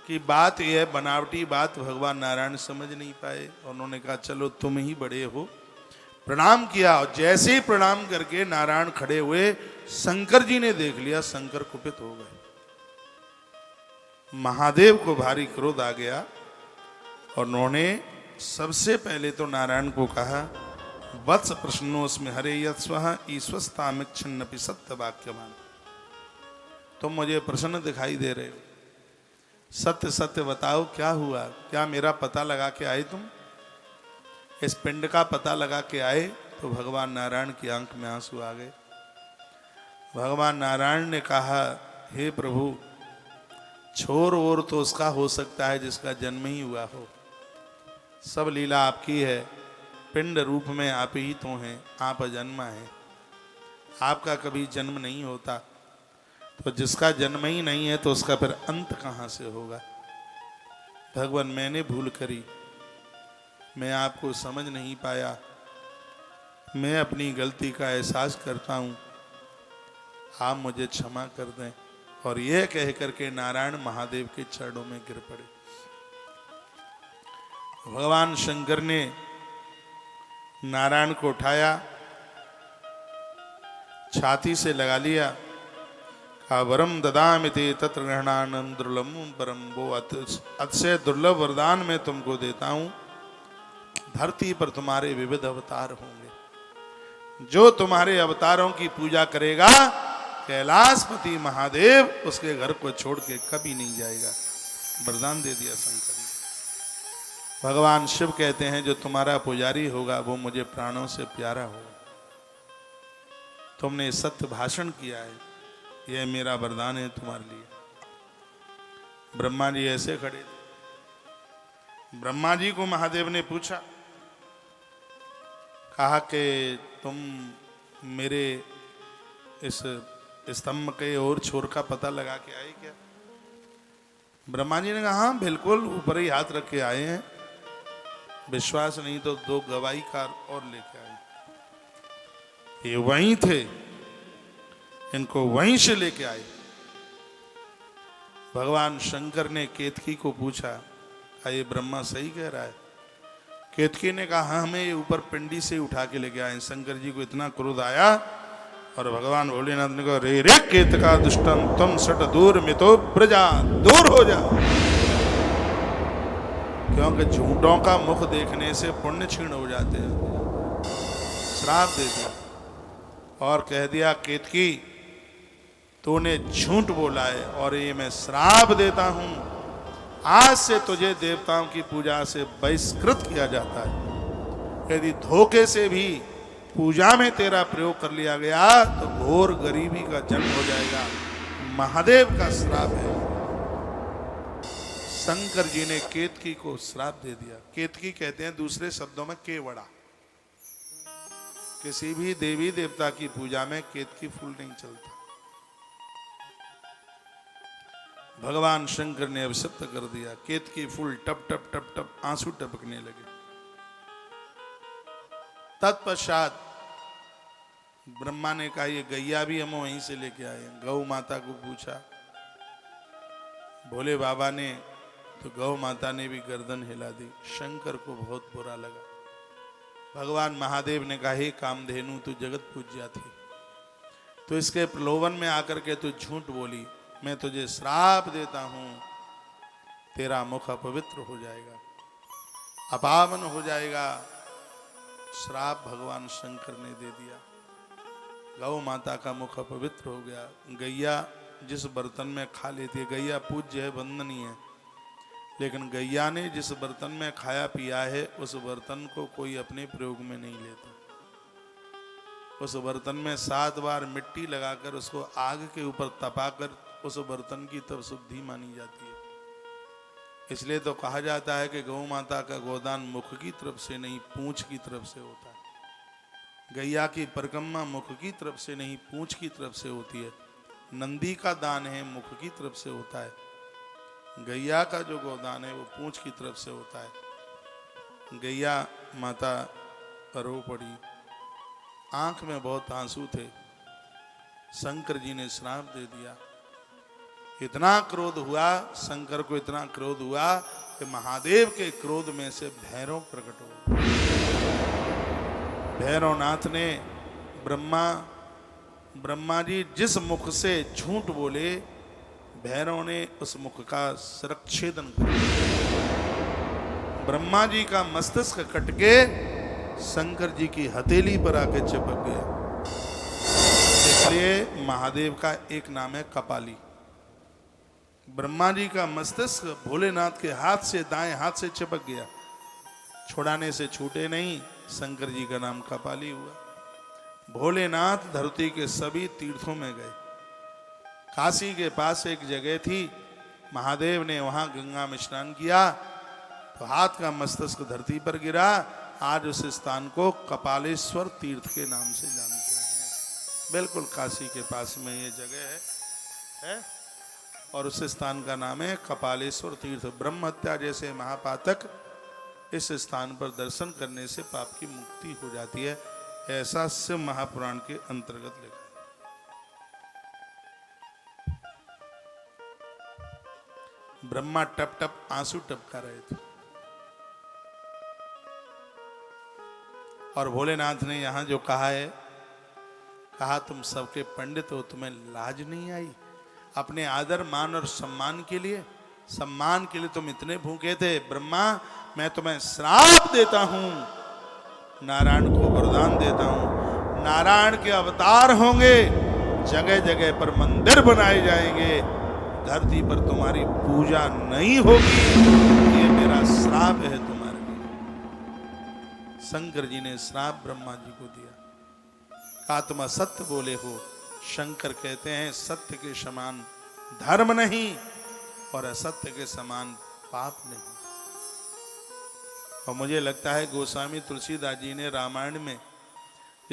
[SPEAKER 1] की बात यह बनावटी बात भगवान नारायण समझ नहीं पाए। उन्होंने कहा चलो तुम ही बड़े हो। प्रणाम किया और जैसे ही प्रणाम करके नारायण खड़े हुए, शंकर जी ने देख लिया, शंकर कुपित हो गए। महादेव को भारी क्रोध आ गया और उन्होंने सबसे पहले तो नारायण को कहा वत्स प्रश्नोस्मि हरे यत्स्वः ईश्वस्तामिच्छन्नपि सत्य वाक्यवान। तुम मुझे प्रसन्न दिखाई दे रहे हो, सत्य सत्य बताओ क्या हुआ? क्या मेरा पता लगा के आए तुम? इस पिंड का पता लगा के आए? तो भगवान नारायण की आंख में आंसू आ गए। भगवान नारायण ने कहा हे प्रभु, छोर ओर तो उसका हो सकता है जिसका जन्म ही हुआ हो। सब लीला आपकी है। पिंड रूप में आप ही तो हैं, आप अजन्मा हैं। आपका कभी जन्म नहीं होता, तो जिसका जन्म ही नहीं है तो उसका फिर अंत कहाँ से होगा? भगवान मैंने भूल करी, मैं आपको समझ नहीं पाया, मैं अपनी गलती का एहसास करता हूँ, आप मुझे क्षमा कर दें। और यह कह करके नारायण महादेव के चरणों में गिर पड़े। भगवान शंकर ने नारायण को उठाया, छाती से लगा लिया, कहा वरम ददामिते तत्र ग्रहणानंद दुर्लभम परम। वो अतिशय दुर्लभ वरदान मैं तुमको देता हूं। धरती पर तुम्हारे विविध अवतार होंगे। जो तुम्हारे अवतारों की पूजा करेगा, कैलाशपति महादेव उसके घर को छोड़ के कभी नहीं जाएगा। वरदान दे दिया शंकर ने। भगवान शिव कहते हैं जो तुम्हारा पुजारी होगा वो मुझे प्राणों से प्यारा होगा। तुमने सत्य भाषण किया है, यह मेरा वरदान है तुम्हारे लिए। ब्रह्मा जी ऐसे खड़े थे। ब्रह्मा जी को महादेव ने पूछा, कहा कि तुम मेरे इस स्तंभ के और छोर का पता लगा के आए क्या? ब्रह्मा जी ने कहा हाँ बिल्कुल, ऊपर ही हाथ रख के आए हैं। विश्वास नहीं तो 2 गवाहीकार और लेके आए। ये वहीं थे, इनको वहीं से लेके आए। भगवान शंकर ने केतकी को पूछा, क्या ये ब्रह्मा सही कह रहा है? केतकी ने कहा हाँ, हमें ये ऊपर पिंडी से उठा के लेके आए। शंकर जी को इतना क्रोध आया और भगवान भोलेनाथ ने कहा रे रे केतका दुष्टम तुम सट दूर मितो प्रजा, दूर हो जा। क्योंकि झूठों का मुख देखने से पुण्य क्षीण हो जाते हैं। श्राप दे दिया और कह दिया केतकी तूने झूठ बोला है और ये मैं श्राप देता हूं, आज से तुझे देवताओं की पूजा से बहिष्कृत किया जाता है। यदि धोखे से भी पूजा में तेरा प्रयोग कर लिया गया तो घोर गरीबी का जन्म हो जाएगा। महादेव का श्राप है। शंकर जी ने केतकी को श्राप दे दिया। केतकी कहते हैं दूसरे शब्दों में केवड़ा। किसी भी देवी देवता की पूजा में केतकी फूल नहीं चलता। भगवान शंकर ने अभिशप्त कर दिया। केतकी फूल टप टप टप टप आंसू टपकने लगे। तत्पश्चात ब्रह्मा ने कहा ये गैया भी हम वहीं से लेके आए हैं। गौ माता को पूछा, भोले बाबा ने तो गौ माता ने भी गर्दन हिला दी। शंकर को बहुत बुरा लगा। भगवान महादेव ने कहा हे कामधेनु तू जगत पूज्या थी, तो इसके प्रलोभन में आकर के तू झूठ बोली। मैं तुझे श्राप देता हूं, तेरा मुख अपवित्र हो जाएगा, अपावन हो जाएगा। श्राप भगवान शंकर ने दे दिया। गौ माता का मुख अपवित्र हो गया। गैया जिस बर्तन में खा लेती है, गैया पूज्य है, वंदनीय है, लेकिन गैया ने जिस बर्तन में खाया पिया है उस बर्तन को कोई अपने प्रयोग में नहीं लेता। उस बर्तन में 7 बार मिट्टी लगाकर उसको आग के ऊपर तपाकर उस बर्तन की तब शुद्धि मानी जाती है। इसलिए तो कहा जाता है कि गौ माता का गोदान मुख की तरफ से नहीं पूंछ की तरफ से होता है। गैया की परिक्रमा मुख की तरफ से नहीं, पूंछ की तरफ से होती है। नंदी का दान है मुख की तरफ से होता है। गैया का जो गोदान है वो पूंछ की तरफ से होता है। गैया माता रो पड़ी, आंख में बहुत आंसू थे। शंकर जी ने श्राप दे दिया। इतना क्रोध हुआ, शंकर को इतना क्रोध हुआ कि महादेव के क्रोध में से भैरव प्रकट हो। भैरवनाथ ने ब्रह्मा जी जिस मुख से झूठ बोले, भैरव ने उस मुख का शिरच्छेदन कर दिया। ब्रह्मा जी का मस्तिष्क कट के शंकर जी की हथेली पर आके चिपक गया। इसलिए महादेव का एक नाम है कपाली। ब्रह्मा जी का मस्तिष्क भोलेनाथ के हाथ से, दाएं हाथ से चिपक गया, छुड़ाने से छूटे नहीं। शंकर जी का नाम कपाली हुआ। भोलेनाथ धरती के सभी तीर्थों में गए। काशी के पास एक जगह थी, महादेव ने वहां गंगा में स्नान किया तो हाथ का मस्तिष्क धरती पर गिरा। आज उस स्थान को कपालेश्वर तीर्थ के नाम से जानते हैं। बिल्कुल काशी के पास में ये जगह है और उस स्थान का नाम है कपालेश्वर तीर्थ। ब्रह्म हत्या जैसे महापातक इस स्थान पर दर्शन करने से पाप की मुक्ति हो जाती है, ऐसा शिव महापुराण के अंतर्गत लिखा। ब्रह्मा टप टप आंसू टपका रहे थे और भोलेनाथ ने यहां जो कहा है, कहा तुम सबके पंडित हो, तुम्हें लाज नहीं आई? अपने आदर मान और सम्मान के लिए तुम इतने भूखे थे। ब्रह्मा, मैं तुम्हें श्राप देता हूं, नारायण को वरदान देता हूं, नारायण के अवतार होंगे, जगह जगह पर मंदिर बनाए जाएंगे, धरती पर तुम्हारी पूजा नहीं होगी, ये मेरा श्राप है तुम्हारे लिए। शंकर जी ने श्राप ब्रह्मा जी को दिया। तुम असत्य बोले हो। शंकर कहते हैं सत्य के समान धर्म नहीं और असत्य के समान पाप नहीं। और मुझे लगता है गोस्वामी तुलसीदास जी ने रामायण में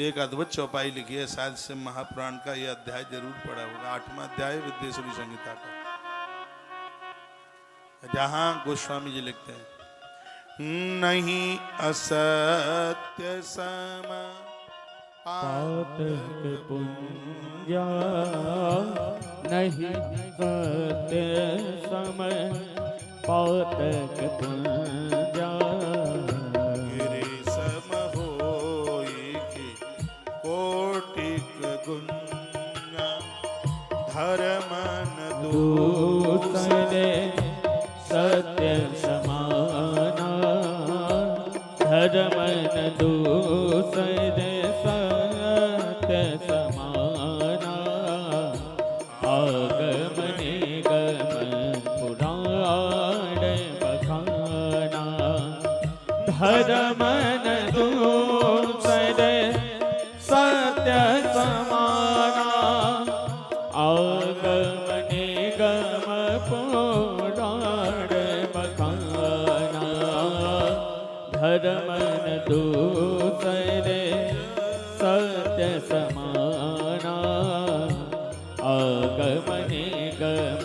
[SPEAKER 1] एक अद्भुत चौपाई लिखी है, शायद से महापुराण का यह अध्याय जरूर पढ़ा होगा, 8वां अध्याय विद्येश्वरी संहिता का, जहां गोस्वामी जी लिखते हैं, नहीं असत्य सम
[SPEAKER 2] पातक पुंजा, नहीं सत्य समय पातक पुंजा।
[SPEAKER 1] गिरे सम होई की कोटिक गुन्या, धर्मन
[SPEAKER 2] दूसरे सत्य समाना, धर्मन दूसरे सत्य समाना। आगम निगम पुराण बखाना, धर्मन दूसरे सत्य समाना। आगम निगम पुराण बखाना, धर्मन दूसरे सत्य समाना। आगम निगम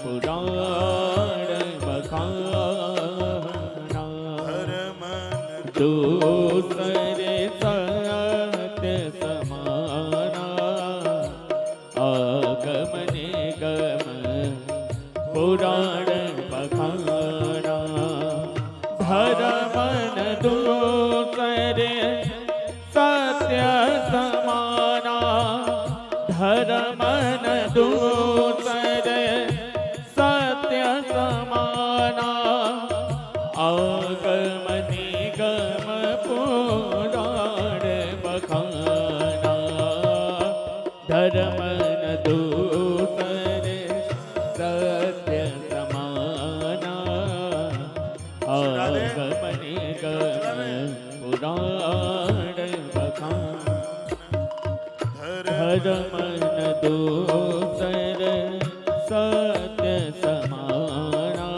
[SPEAKER 2] पुराण बखाना, दूसरे सत्य समाना। आगम निगम पुराण बखाना, धर्मन दूसरे सत्य समाना। धर्मन दूसरे सत्य समाना। आगम निगम पुराण बखाना, धर्मन दूसरे सत्य समाना। आगम निगम पुराण बखाना, धर्मन दूसरे सत्य समाना।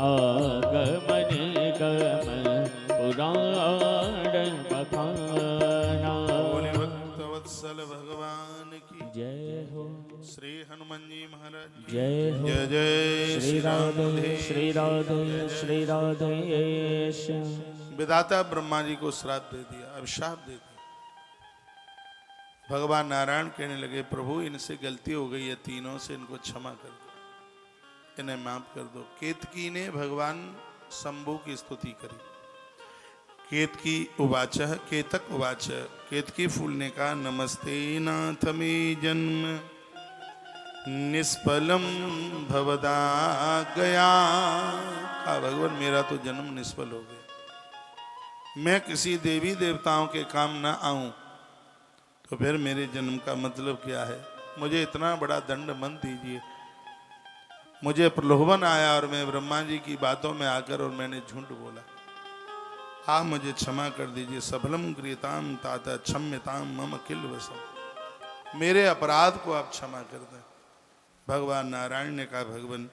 [SPEAKER 2] आगम निगम पुराण बखाना।
[SPEAKER 1] महाराज की
[SPEAKER 2] जय हो
[SPEAKER 1] जय जय
[SPEAKER 2] श्री राधे श्री राधे श्री राधे श्याम।
[SPEAKER 1] विधाता ब्रह्मा जी को श्राप दे दिया, अभिशाप दे दिया। भगवान नारायण कहने लगे प्रभु इनसे गलती हो गई है, तीनों से इनको क्षमा कर दो, इन्हें माफ कर दो। केतकी ने भगवान शंभु की स्तुति करी। केतकी उवाच केतक उवाच केतकी फूल ने कहा नमस्ते नाथ मे जन्म निष्फलम भवदा गया। कहा भगवान मेरा तो जन्म निष्फल हो गया, मैं किसी देवी देवताओं के काम ना आऊं तो फिर मेरे जन्म का मतलब क्या है। मुझे इतना बड़ा दंड मत दीजिए। मुझे प्रलोभन आया और मैं ब्रह्मा जी की बातों में आकर और मैंने झूठ बोला। आप मुझे क्षमा कर दीजिए। सफलम क्रियताम ताता क्षम्यताम मम किल वसम। मेरे अपराध को आप क्षमा कर दें। भगवान नारायण ने कहा भगवान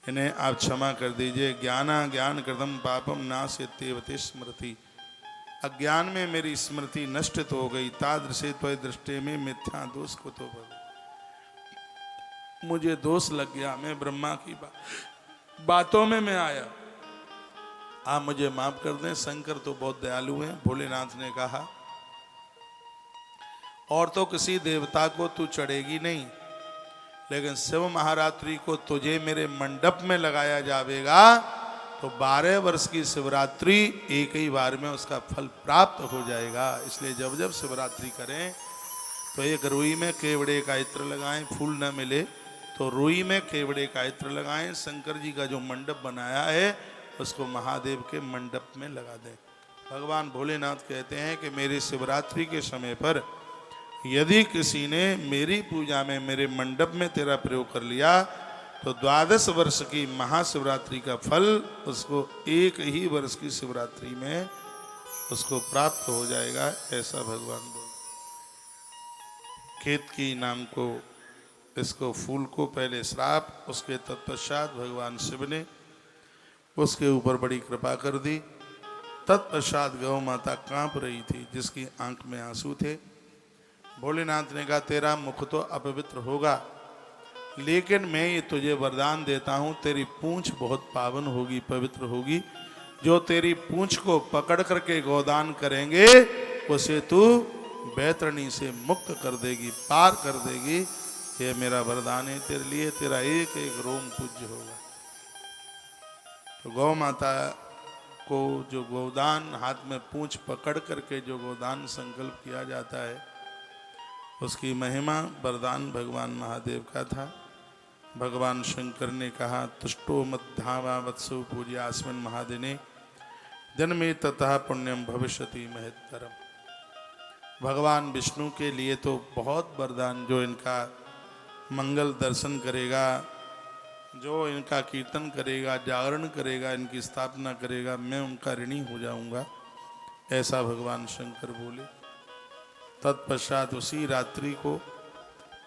[SPEAKER 1] इन्हें आप क्षमा कर दीजिए। ज्ञाना ज्ञान कृतम पापम नास्यत्येवते स्मृति। अज्ञान में मेरी स्मृति नष्ट तो हो गई। तादृशे त्वय दृष्टि में मिथ्या दोष को तो मुझे दोष लग गया, मैं ब्रह्मा की बातों में मैं आया, आप मुझे माफ कर दें। शंकर तो बहुत दयालु हैं। भोलेनाथ ने कहा और तो किसी देवता को तू चढ़ेगी नहीं, लेकिन शिव महारात्रि को तुझे मेरे मंडप में लगाया जाएगा तो 12 वर्ष की शिवरात्रि एक ही बार में उसका फल प्राप्त हो जाएगा। इसलिए जब जब शिवरात्रि करें तो एक रुई में केवड़े का इत्र लगाएं, फूल न मिले तो रुई में केवड़े का इत्र लगाएं। शंकर जी का जो मंडप बनाया है उसको महादेव के मंडप में लगा दें। भगवान भोलेनाथ कहते हैं कि मेरी शिवरात्रि के समय पर यदि किसी ने मेरी पूजा में मेरे मंडप में तेरा प्रयोग कर लिया तो 12 वर्ष की महाशिवरात्रि का फल उसको एक ही वर्ष की शिवरात्रि में उसको प्राप्त हो जाएगा। ऐसा भगवान बोल। केतकी नाम को इसको फूल को पहले श्राप, उसके तत्पश्चात भगवान शिव ने उसके ऊपर बड़ी कृपा कर दी। तत्पश्चात गौ माता कांप रही थी जिसकी आंख में आंसू थे। भोलेनाथ ने कहा तेरा मुख तो अपवित्र होगा, लेकिन मैं ये तुझे वरदान देता हूँ तेरी पूंछ बहुत पावन होगी, पवित्र होगी। जो तेरी पूंछ को पकड़ करके गोदान करेंगे उसे तू बैतरणी से मुक्त कर देगी, पार कर देगी। ये मेरा वरदान है तेरे लिए, तेरा एक एक रोम पूज्य होगा। तो गौ माता को जो गोदान हाथ में पूंछ पकड़ करके जो गोदान संकल्प किया जाता है उसकी महिमा वरदान भगवान महादेव का था। भगवान शंकर ने कहा तुष्टो मद्धावा वत्सु पूज्यास्मिन महादिने जन्मे तथा पुण्यम भविष्यति महत्तरम। भगवान विष्णु के लिए तो बहुत वरदान, जो इनका मंगल दर्शन करेगा, जो इनका कीर्तन करेगा, जागरण करेगा, इनकी स्थापना करेगा, मैं उनका ऋणी हो जाऊंगा, ऐसा भगवान शंकर बोले। तत्पश्चात उसी रात्रि को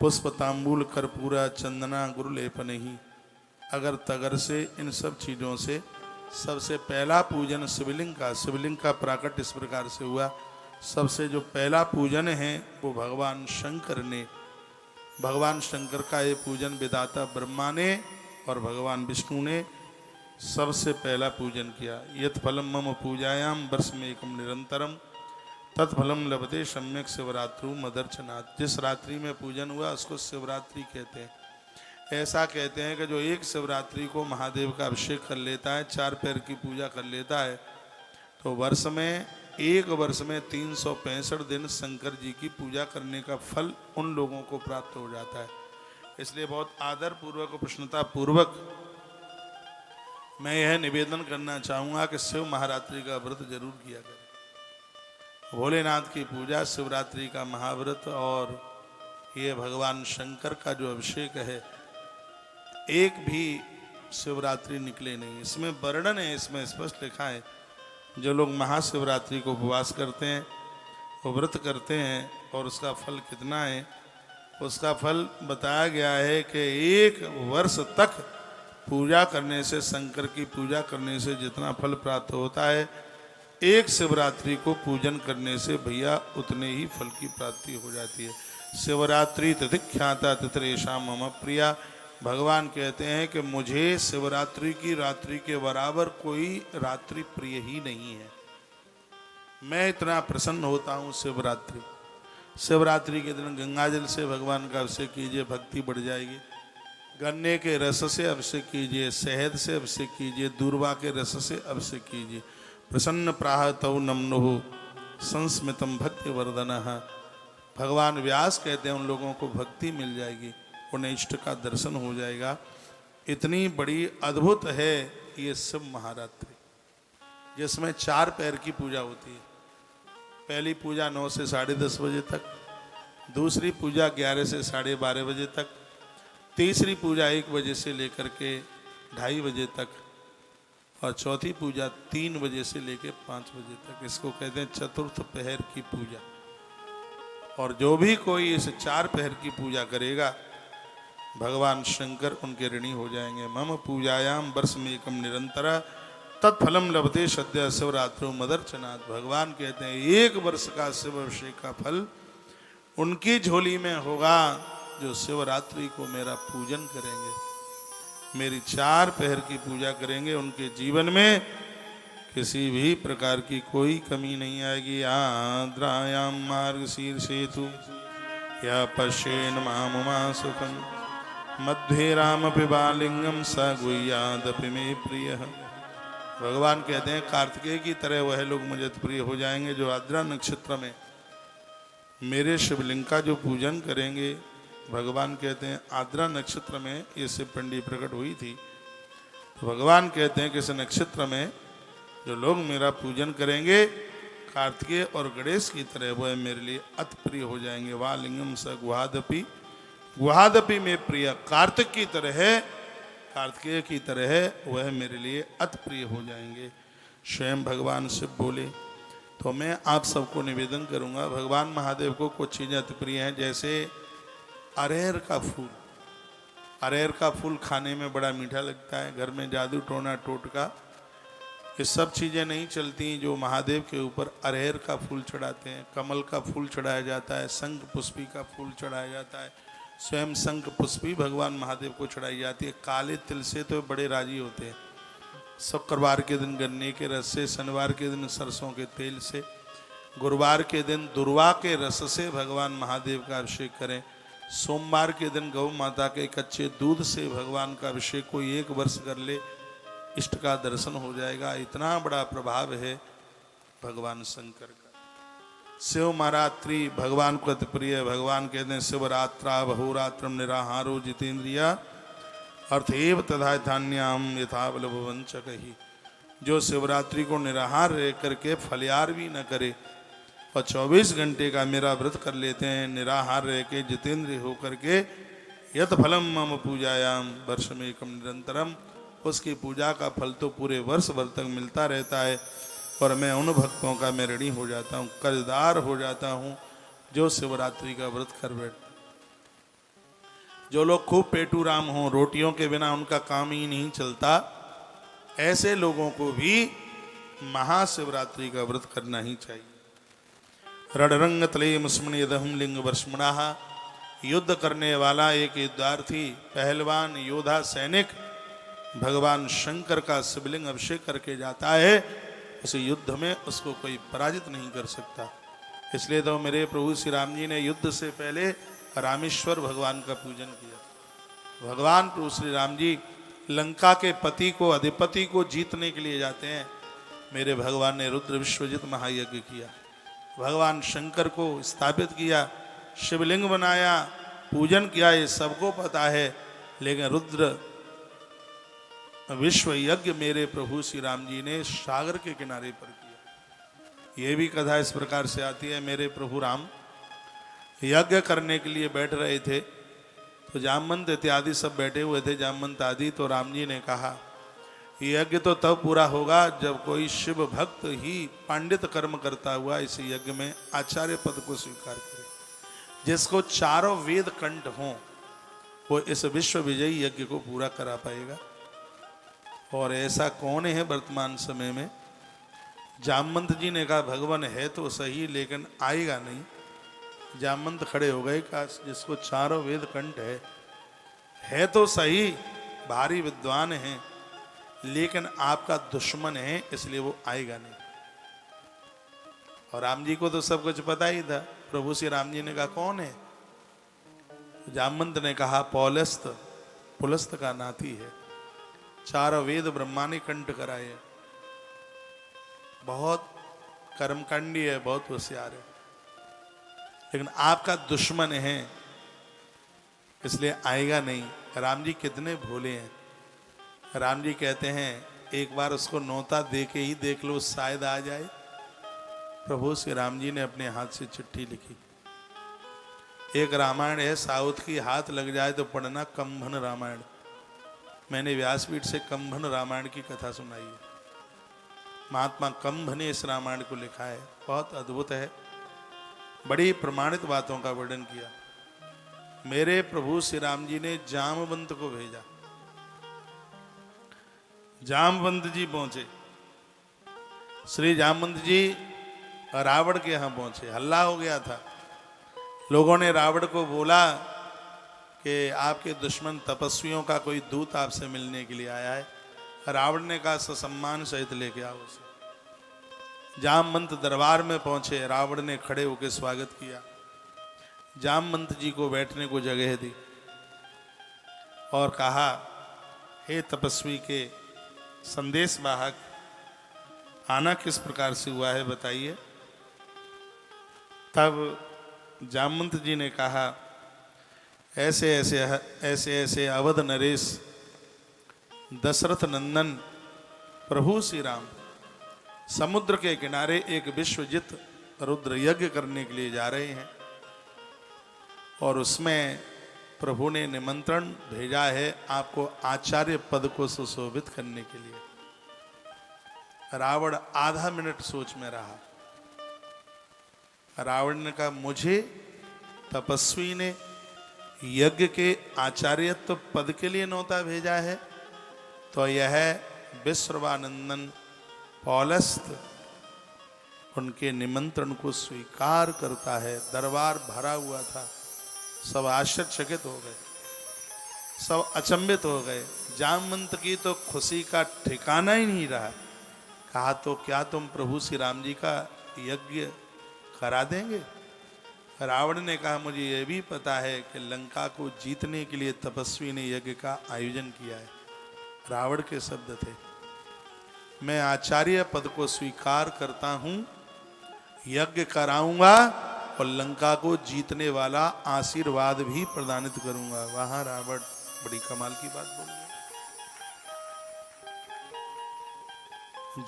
[SPEAKER 1] पुष्प तांबूल कर्पूरा चंदना गुरुलेपन ही अगर तगर से इन सब चीज़ों से सबसे पहला पूजन शिवलिंग का प्राकट इस प्रकार से हुआ। सबसे जो पहला पूजन है वो भगवान शंकर ने, भगवान शंकर का ये पूजन विधाता ब्रह्मा ने और भगवान विष्णु ने सबसे पहला पूजन किया। यत् फलम मम पूजायाम वर्ष में एकम निरंतरम तत्फलम लभते सम्यक शिवरात्रु मदर्चनाथ। जिस रात्रि में पूजन हुआ उसको शिवरात्रि कहते हैं। ऐसा कहते हैं कि जो एक शिवरात्रि को महादेव का अभिषेक कर लेता है, 4 पैर की पूजा कर लेता है, तो वर्ष में एक वर्ष में 365 दिन शंकर जी की पूजा करने का फल उन लोगों को प्राप्त हो जाता है। इसलिए बहुत आदर पूर्वक, प्रसन्नता पूर्वक मैं यह निवेदन करना चाहूँगा कि शिव महारात्रि का व्रत जरूर किया करें। भोलेनाथ की पूजा, शिवरात्रि का महाव्रत और ये भगवान शंकर का जो अभिषेक है, एक भी शिवरात्रि निकले नहीं। इसमें वर्णन है, इसमें स्पष्ट लिखा है जो लोग महाशिवरात्रि को उपवास करते हैं, वो व्रत करते हैं और उसका फल कितना है, उसका फल बताया गया है कि 1 वर्ष तक पूजा करने से, शंकर की पूजा करने से जितना फल प्राप्त होता है, एक शिवरात्रि को पूजन करने से भैया उतने ही फल की प्राप्ति हो जाती है। शिवरात्रि तिथिख्याता तिथरेशा मम प्रिया। भगवान कहते हैं कि मुझे शिवरात्रि की रात्रि के बराबर कोई रात्रि प्रिय ही नहीं है। मैं इतना प्रसन्न होता हूँ शिवरात्रि। शिवरात्रि के दिन गंगा जल से भगवान का अभिषेक कीजिए, भक्ति बढ़ जाएगी। गन्ने के रस से अभिषेक कीजिए, शहद से अभिषेक कीजिए, दूर्वा के रस से अभिषेक कीजिए। प्रसन्न प्राह तव नमनुः संस्मितम भक्ति वर्धनः। भगवान व्यास कहते हैं उन लोगों को भक्ति मिल जाएगी, उन्हें इष्ट का दर्शन हो जाएगा। इतनी बड़ी अद्भुत है ये शिव महारात्रि, जिसमें 4 पैर की पूजा होती है। पहली पूजा 9 से 10:30 बजे तक, दूसरी पूजा 11 से 12:30 बजे तक, तीसरी पूजा 1 बजे से लेकर के 2:30 बजे तक, और चौथी पूजा 3 बजे से लेकर 5 बजे तक। इसको कहते हैं चतुर्थ पहर की पूजा। और जो भी कोई इस 4 पहर की पूजा करेगा, भगवान शंकर उनके ऋणी हो जाएंगे। मम पूजायाम वर्ष में एकम निरंतर तत्फलम लभते सद्य शिवरात्रि मदर्चनाथ। भगवान कहते हैं 1 वर्ष का शिव अभिषेक का फल उनकी झोली में होगा जो शिवरात्रि को मेरा पूजन करेंगे, मेरी 4 पहर की पूजा करेंगे। उनके जीवन में किसी भी प्रकार की कोई कमी नहीं आएगी। आद्रायाम मार्गशीर्षेतु या पश्येन मामुमा सुखम मध्ये राम पिबालिंगम स गुह्यादपि मे प्रिय। भगवान कहते हैं कार्तिकेय की तरह वह लोग मुझे प्रिय हो जाएंगे जो आद्रा नक्षत्र में मेरे शिवलिंग का जो पूजन करेंगे। भगवान कहते हैं आद्रा नक्षत्र में ये शिव पिंडी प्रकट हुई थी। तो भगवान कहते हैं कि इस नक्षत्र में जो लोग मेरा पूजन करेंगे कार्तिकेय और गणेश की तरह वह मेरे लिए अति प्रिय हो जाएंगे। वाह लिंगम स गुहादपि गुहादपि में प्रिय। कार्तिक की तरह है, कार्तिकेय की तरह है, वह मेरे लिए अति प्रिय हो जाएंगे। स्वयं भगवान शिव बोले। तो मैं आप सबको निवेदन करूंगा, भगवान महादेव को कुछ चीज़ें अति प्रिय हैं, जैसे अरहर का फूल। अरहर का फूल खाने में बड़ा मीठा लगता है। घर में जादू टोना टोटका ये सब चीज़ें नहीं चलती जो महादेव के ऊपर अरहर का फूल चढ़ाते हैं। कमल का फूल चढ़ाया जाता है, शंख पुष्पी का फूल चढ़ाया जाता है। स्वयं शंख पुष्पी भगवान महादेव को चढ़ाई जाती है। काले तिल से तो बड़े राजी होते हैं। शुक्रवार के दिन गन्ने के रस से, शनिवार के दिन सरसों के तेल से, गुरुवार के दिन दुर्वा के रस से भगवान महादेव का अभिषेक करें। सोमवार के दिन गौ माता के कच्चे दूध से भगवान का अभिषेक कोई 1 वर्ष कर ले, इष्ट का दर्शन हो जाएगा। इतना बड़ा प्रभाव है भगवान शंकर का। शिव महारात्रि भगवान को अति प्रिय। भगवान कहते हैं शिवरात्रा बहुरात्रम निराहारो जितेंद्रिया अर्थेव तथा धान्याम यथा बलभवंचक ही। जो शिवरात्रि को निराहार रह करके फलयार भी न करे और 24 घंटे का मेरा व्रत कर लेते हैं, निराहार रह के जितेंद्रिय होकर के, यत फलम मम पूजायाम वर्ष में एकम निरंतरम, उसकी पूजा का फल तो पूरे वर्ष भर तक मिलता रहता है। और मैं उन भक्तों का मैं ऋणी हो जाता हूँ, कर्जदार हो जाता हूँ जो शिवरात्रि का व्रत कर बैठते। जो लोग खूब पेटू राम हों, रोटियों के बिना उनका काम ही नहीं चलता, ऐसे लोगों को भी महाशिवरात्रि का व्रत करना ही चाहिए। रणरंग तले मुस्मण यदहम लिंग वर्षमणाः। युद्ध करने वाला एक युद्धार्थी, पहलवान, योद्धा, सैनिक भगवान शंकर का शिवलिंग अभिषेक करके जाता है, उस युद्ध में उसको कोई पराजित नहीं कर सकता। इसलिए तो मेरे प्रभु श्री राम जी ने युद्ध से पहले रामेश्वर भगवान का पूजन किया। भगवान प्रभु श्री राम जी लंका के पति को, अधिपति को जीतने के लिए जाते हैं। मेरे भगवान ने रुद्र विश्वजित महायज्ञ किया, भगवान शंकर को स्थापित किया, शिवलिंग बनाया, पूजन किया, ये सबको पता है। लेकिन रुद्र विश्व यज्ञ मेरे प्रभु श्री राम जी ने सागर के किनारे पर किया। ये भी कथा इस प्रकार से आती है, मेरे प्रभु राम यज्ञ करने के लिए बैठ रहे थे, तो जामवंत इत्यादि सब बैठे हुए थे, जामवंत आदि। तो राम जी ने कहा यज्ञ तो तब पूरा होगा जब कोई शिव भक्त ही पांडित कर्म करता हुआ इस यज्ञ में आचार्य पद को स्वीकार करे, जिसको 4 वेद कंठ हों, वो इस विश्व विजयी यज्ञ को पूरा करा पाएगा। और ऐसा कौन है वर्तमान समय में? जामवंत जी ने कहा भगवान है तो सही, लेकिन आएगा नहीं। जामवंत खड़े हो गए, कहा जिसको चारों वेद कंठ है तो सही, भारी विद्वान है, लेकिन आपका दुश्मन है, इसलिए वो आएगा नहीं। और राम जी को तो सब कुछ पता ही था। प्रभु श्री राम जी ने कहा कौन है? जामवंत ने कहा पौलस्त, पुलस्त का नाती है, चारों वेद ब्रह्मा ने कंठ कराए, बहुत कर्मकांडी है, बहुत होशियार है, लेकिन आपका दुश्मन है, इसलिए आएगा नहीं। राम जी कितने भोले हैं। राम जी कहते हैं एक बार उसको नौता दे के ही देख लो, शायद आ जाए। प्रभु श्री राम जी ने अपने हाथ से चिट्ठी लिखी। एक रामायण है साउथ की, हाथ लग जाए तो पढ़ना, कंभन रामायण। मैंने व्यासपीठ से कंभन रामायण की कथा सुनाई है। महात्मा कंभ ने इस रामायण को लिखा है, बहुत अद्भुत है, बड़ी प्रमाणित बातों का वर्णन किया। मेरे प्रभु श्री राम जी ने जामवंत को भेजा। जामवंत जी पहुंचे, श्री जामवंत जी रावण के यहां पहुंचे। हल्ला हो गया था, लोगों ने रावण को बोला कि आपके दुश्मन तपस्वियों का कोई दूत आपसे मिलने के लिए आया है। रावण ने कहा ससम्मान सहित लेके आओ उसे। जामवंत दरबार में पहुंचे, रावण ने खड़े होकर स्वागत किया, जामवंत जी को बैठने को जगह दी और कहा हे तपस्वी के संदेश वाहक, आना किस प्रकार से हुआ है बताइए। तब जामवंत जी ने कहा ऐसे ऐसे अवध नरेश दशरथ नंदन प्रभु श्री राम समुद्र के किनारे एक विश्वजित रुद्र यज्ञ करने के लिए जा रहे हैं, और उसमें प्रभु ने निमंत्रण भेजा है आपको आचार्य पद को सुशोभित करने के लिए। रावण आधा मिनट सोच में रहा। रावण ने कहा मुझे तपस्वी ने यज्ञ के आचार्यत्व पद के लिए नौता भेजा है, तो यह विश्रवानंदन पौलस्त उनके निमंत्रण को स्वीकार करता है। दरबार भरा हुआ था, सब आश्चर्यचकित हो गए, सब अचंभित हो गए। जामवंत की तो खुशी का ठिकाना ही नहीं रहा। कहा तो क्या तुम प्रभु श्री राम जी का यज्ञ करा देंगे? रावण ने कहा मुझे यह भी पता है कि लंका को जीतने के लिए तपस्वी ने यज्ञ का आयोजन किया है। रावण के शब्द थे, मैं आचार्य पद को स्वीकार करता हूं, यज्ञ कराऊंगा और लंका को जीतने वाला आशीर्वाद भी प्रदानित करूंगा। वहां रावण बड़ी कमाल की बात बोल गया।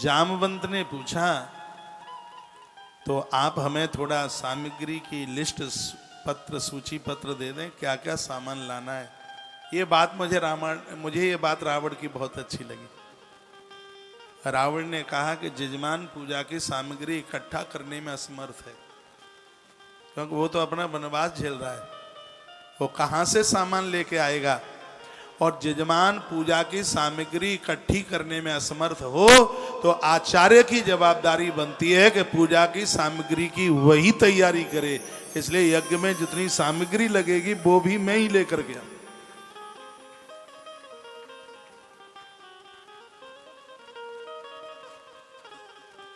[SPEAKER 1] जामवंत ने पूछा तो आप हमें थोड़ा सामग्री की लिस्ट पत्र सूची पत्र दे दें, क्या क्या सामान लाना है। ये बात मुझे ये बात रावण की बहुत अच्छी लगी। रावण ने कहा कि जजमान पूजा की सामग्री इकट्ठा करने में असमर्थ है, क्योंकि वो तो अपना वनवास झेल रहा है, वो कहाँ से सामान लेके आएगा। और जजमान पूजा की सामग्री इकट्ठी करने में असमर्थ हो तो आचार्य की जवाबदारी बनती है कि पूजा की सामग्री की वही तैयारी करे। इसलिए यज्ञ में जितनी सामग्री लगेगी वो भी मैं ही लेकर गया।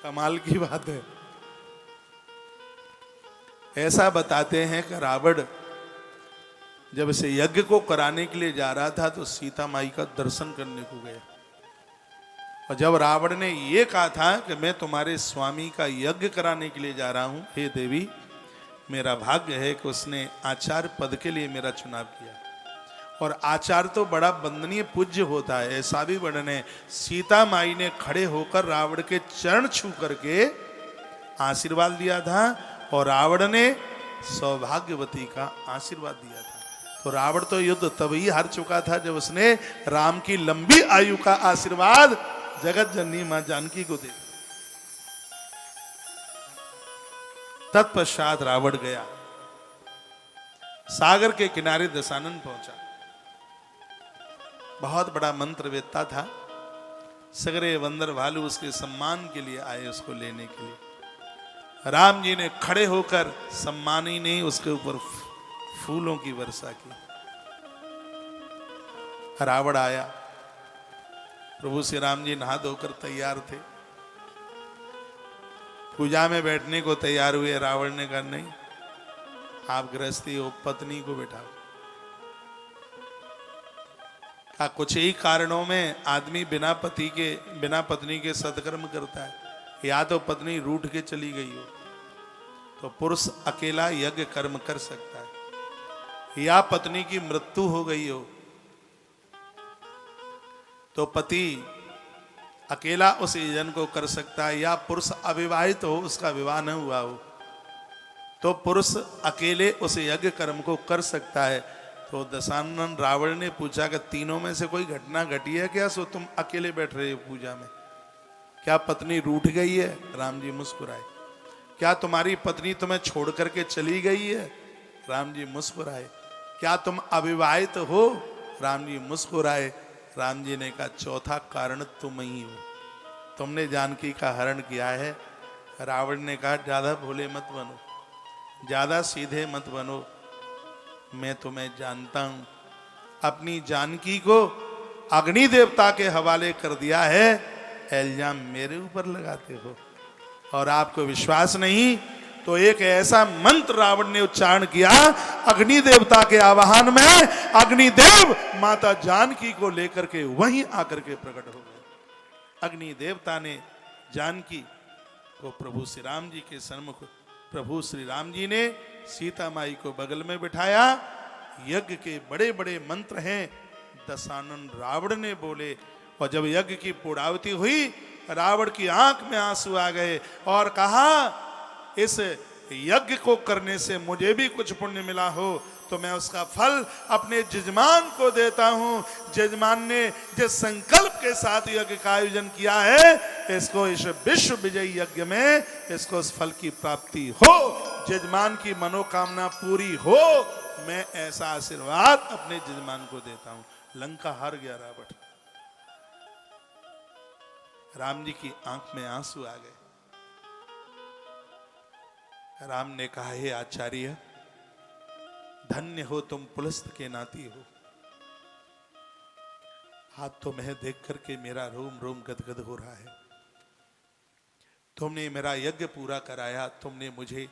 [SPEAKER 1] कमाल की बात है। ऐसा बताते हैं कि रावण जब इसे यज्ञ को कराने के लिए जा रहा था तो सीता माई का दर्शन करने को गया, और जब रावण ने ये कहा था कि मैं तुम्हारे स्वामी का यज्ञ कराने के लिए जा रहा हूं, हे देवी मेरा भाग्य है कि उसने आचार्य पद के लिए मेरा चुनाव किया। और आचार्य तो बड़ा वंदनीय पूज्य होता है, ऐसा भी वर्णन है। सीता माई ने खड़े होकर रावण के चरण छू करके आशीर्वाद दिया था, और रावण ने सौभाग्यवती का आशीर्वाद दिया था। तो रावण तो युद्ध तभी हार चुका था जब उसने राम की लंबी आयु का आशीर्वाद जगत जननी मां जानकी को दिया। तत्पश्चात रावण गया, सागर के किनारे दशानन पहुंचा। बहुत बड़ा मंत्रवेत्ता था, सगरे बंदर भालू उसके सम्मान के लिए आए उसको लेने के लिए। राम जी ने खड़े होकर सम्मानी ने उसके ऊपर फूलों की वर्षा की। रावण आया, प्रभु श्री राम जी नहा धोकर तैयार थे, पूजा में बैठने को तैयार हुए। रावण ने कहा नहीं, आप गृहस्थी हो, पत्नी को बैठाओ। कहा कुछ ही कारणों में आदमी बिना पत्नी के सत्कर्म करता है। या तो पत्नी रूठ के चली गई हो तो पुरुष अकेला यज्ञ कर्म कर सकता है, या पत्नी की मृत्यु हो गई हो तो पति अकेला उस यजन को कर सकता है, या पुरुष अविवाहित हो, उसका विवाह न हुआ हो तो पुरुष अकेले उस यज्ञ कर्म को कर सकता है। तो दशानन रावण ने पूछा कि तीनों में से कोई घटना घटी है क्या? सो तुम अकेले बैठ रहे हो पूजा में, क्या पत्नी रूठ गई है? राम जी मुस्कुराए। क्या तुम्हारी पत्नी तुम्हें छोड़ करके चली गई है? राम जी मुस्कुराए। क्या तुम अविवाहित हो? राम जी मुस्कुराए। राम जी ने कहा चौथा कारण तुम ही हो, तुमने जानकी का हरण किया है। रावण ने कहा ज्यादा भोले मत बनो, ज्यादा सीधे मत बनो, मैं तुम्हें जानता हूं। अपनी जानकी को अग्नि देवता के हवाले कर दिया है, इल्जाम मेरे ऊपर लगाते हो। और आपको विश्वास नहीं तो एक ऐसा मंत्र रावण ने उच्चारण किया अग्नि देवता के आवाहन में, अग्निदेव माता जानकी को लेकर के वहीं आकर के प्रकट हो गए। अग्नि देवता ने जानकी को प्रभु श्री राम जी के सन्मुख, प्रभु श्री राम जी ने सीता माई को बगल में बिठाया। यज्ञ के बड़े बड़े मंत्र हैं दशानन रावण ने बोले, और जब यज्ञ की पूर्णाहुति हुई रावण की आंख में आंसू आ गए और कहा इस यज्ञ को करने से मुझे भी कुछ पुण्य मिला हो तो मैं उसका फल अपने जजमान को देता हूं। जजमान ने जिस संकल्प के साथ यज्ञ का आयोजन किया है, इसको इस विश्व विजयी यज्ञ में इसको उस फल की प्राप्ति हो, जजमान की मनोकामना पूरी हो, मैं ऐसा आशीर्वाद अपने जजमान को देता हूं। लंका हार गया रावण। राम जी की आंख में आंसू आ गए। राम ने कहा हे आचार्य, धन्य हो तुम पुलस्त के नाती हो। हाथ तो मैं देख करके मेरा रोम रोम गदगद हो रहा है। तुमने मेरा यज्ञ पूरा कराया, तुमने मुझे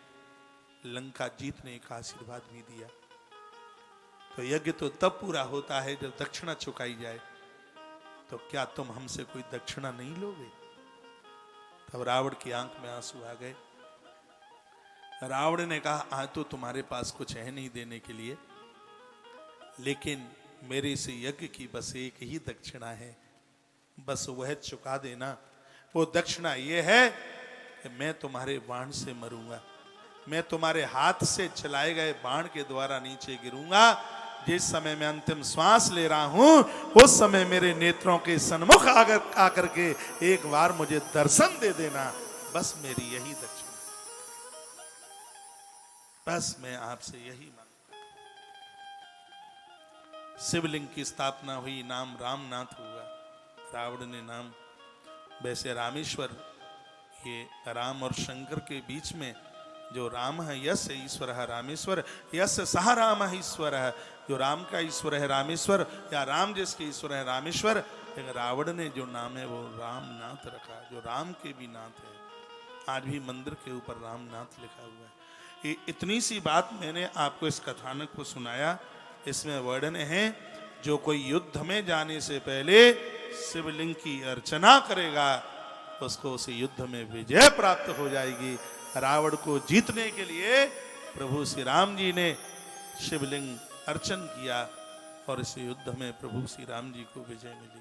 [SPEAKER 1] लंका जीतने का आशीर्वाद भी दिया। तो यज्ञ तो तब पूरा होता है जब दक्षिणा चुकाई जाए, तो क्या तुम हमसे कोई दक्षिणा नहीं लोगे? तब रावण की आंख में आंसू आ गए। रावण ने कहा आज तो तुम्हारे पास कुछ है नहीं देने के लिए, लेकिन मेरे इस यज्ञ की बस एक ही दक्षिणा है, बस वह चुका देना। वो दक्षिणा ये है कि मैं तुम्हारे बाण से मरूंगा, मैं तुम्हारे हाथ से चलाए गए बाण के द्वारा नीचे गिरूंगा। जिस समय मैं अंतिम श्वास ले रहा हूं उस समय मेरे नेत्रों के सन्मुख आकर के एक बार मुझे दर्शन दे देना, बस मेरी यही दक्षिणा, बस मैं आपसे यही मांगता। शिवलिंग की स्थापना हुई, नाम रामनाथ हुआ। रावण ने नाम, वैसे रामेश्वर, ये राम और शंकर के बीच में जो राम है, यस ईश्वर है रामेश्वर, यस सह राम है ईश्वर है। जो राम का ईश्वर है रामेश्वर, या राम जिसके ईश्वर है रामेश्वर। लेकिन रावण ने जो नाम है वो रामनाथ रखा, जो राम के भी नाथ है। आज भी मंदिर के ऊपर रामनाथ लिखा हुआ है। ये इतनी सी बात मैंने आपको इस कथानक को सुनाया। इसमें वर्णन है जो कोई युद्ध में जाने से पहले शिवलिंग की अर्चना करेगा उसको उस युद्ध में विजय प्राप्त हो जाएगी। रावण को जीतने के लिए प्रभु श्री राम जी ने शिवलिंग अर्चन किया और इस युद्ध में प्रभु श्री राम जी को विजय मिली।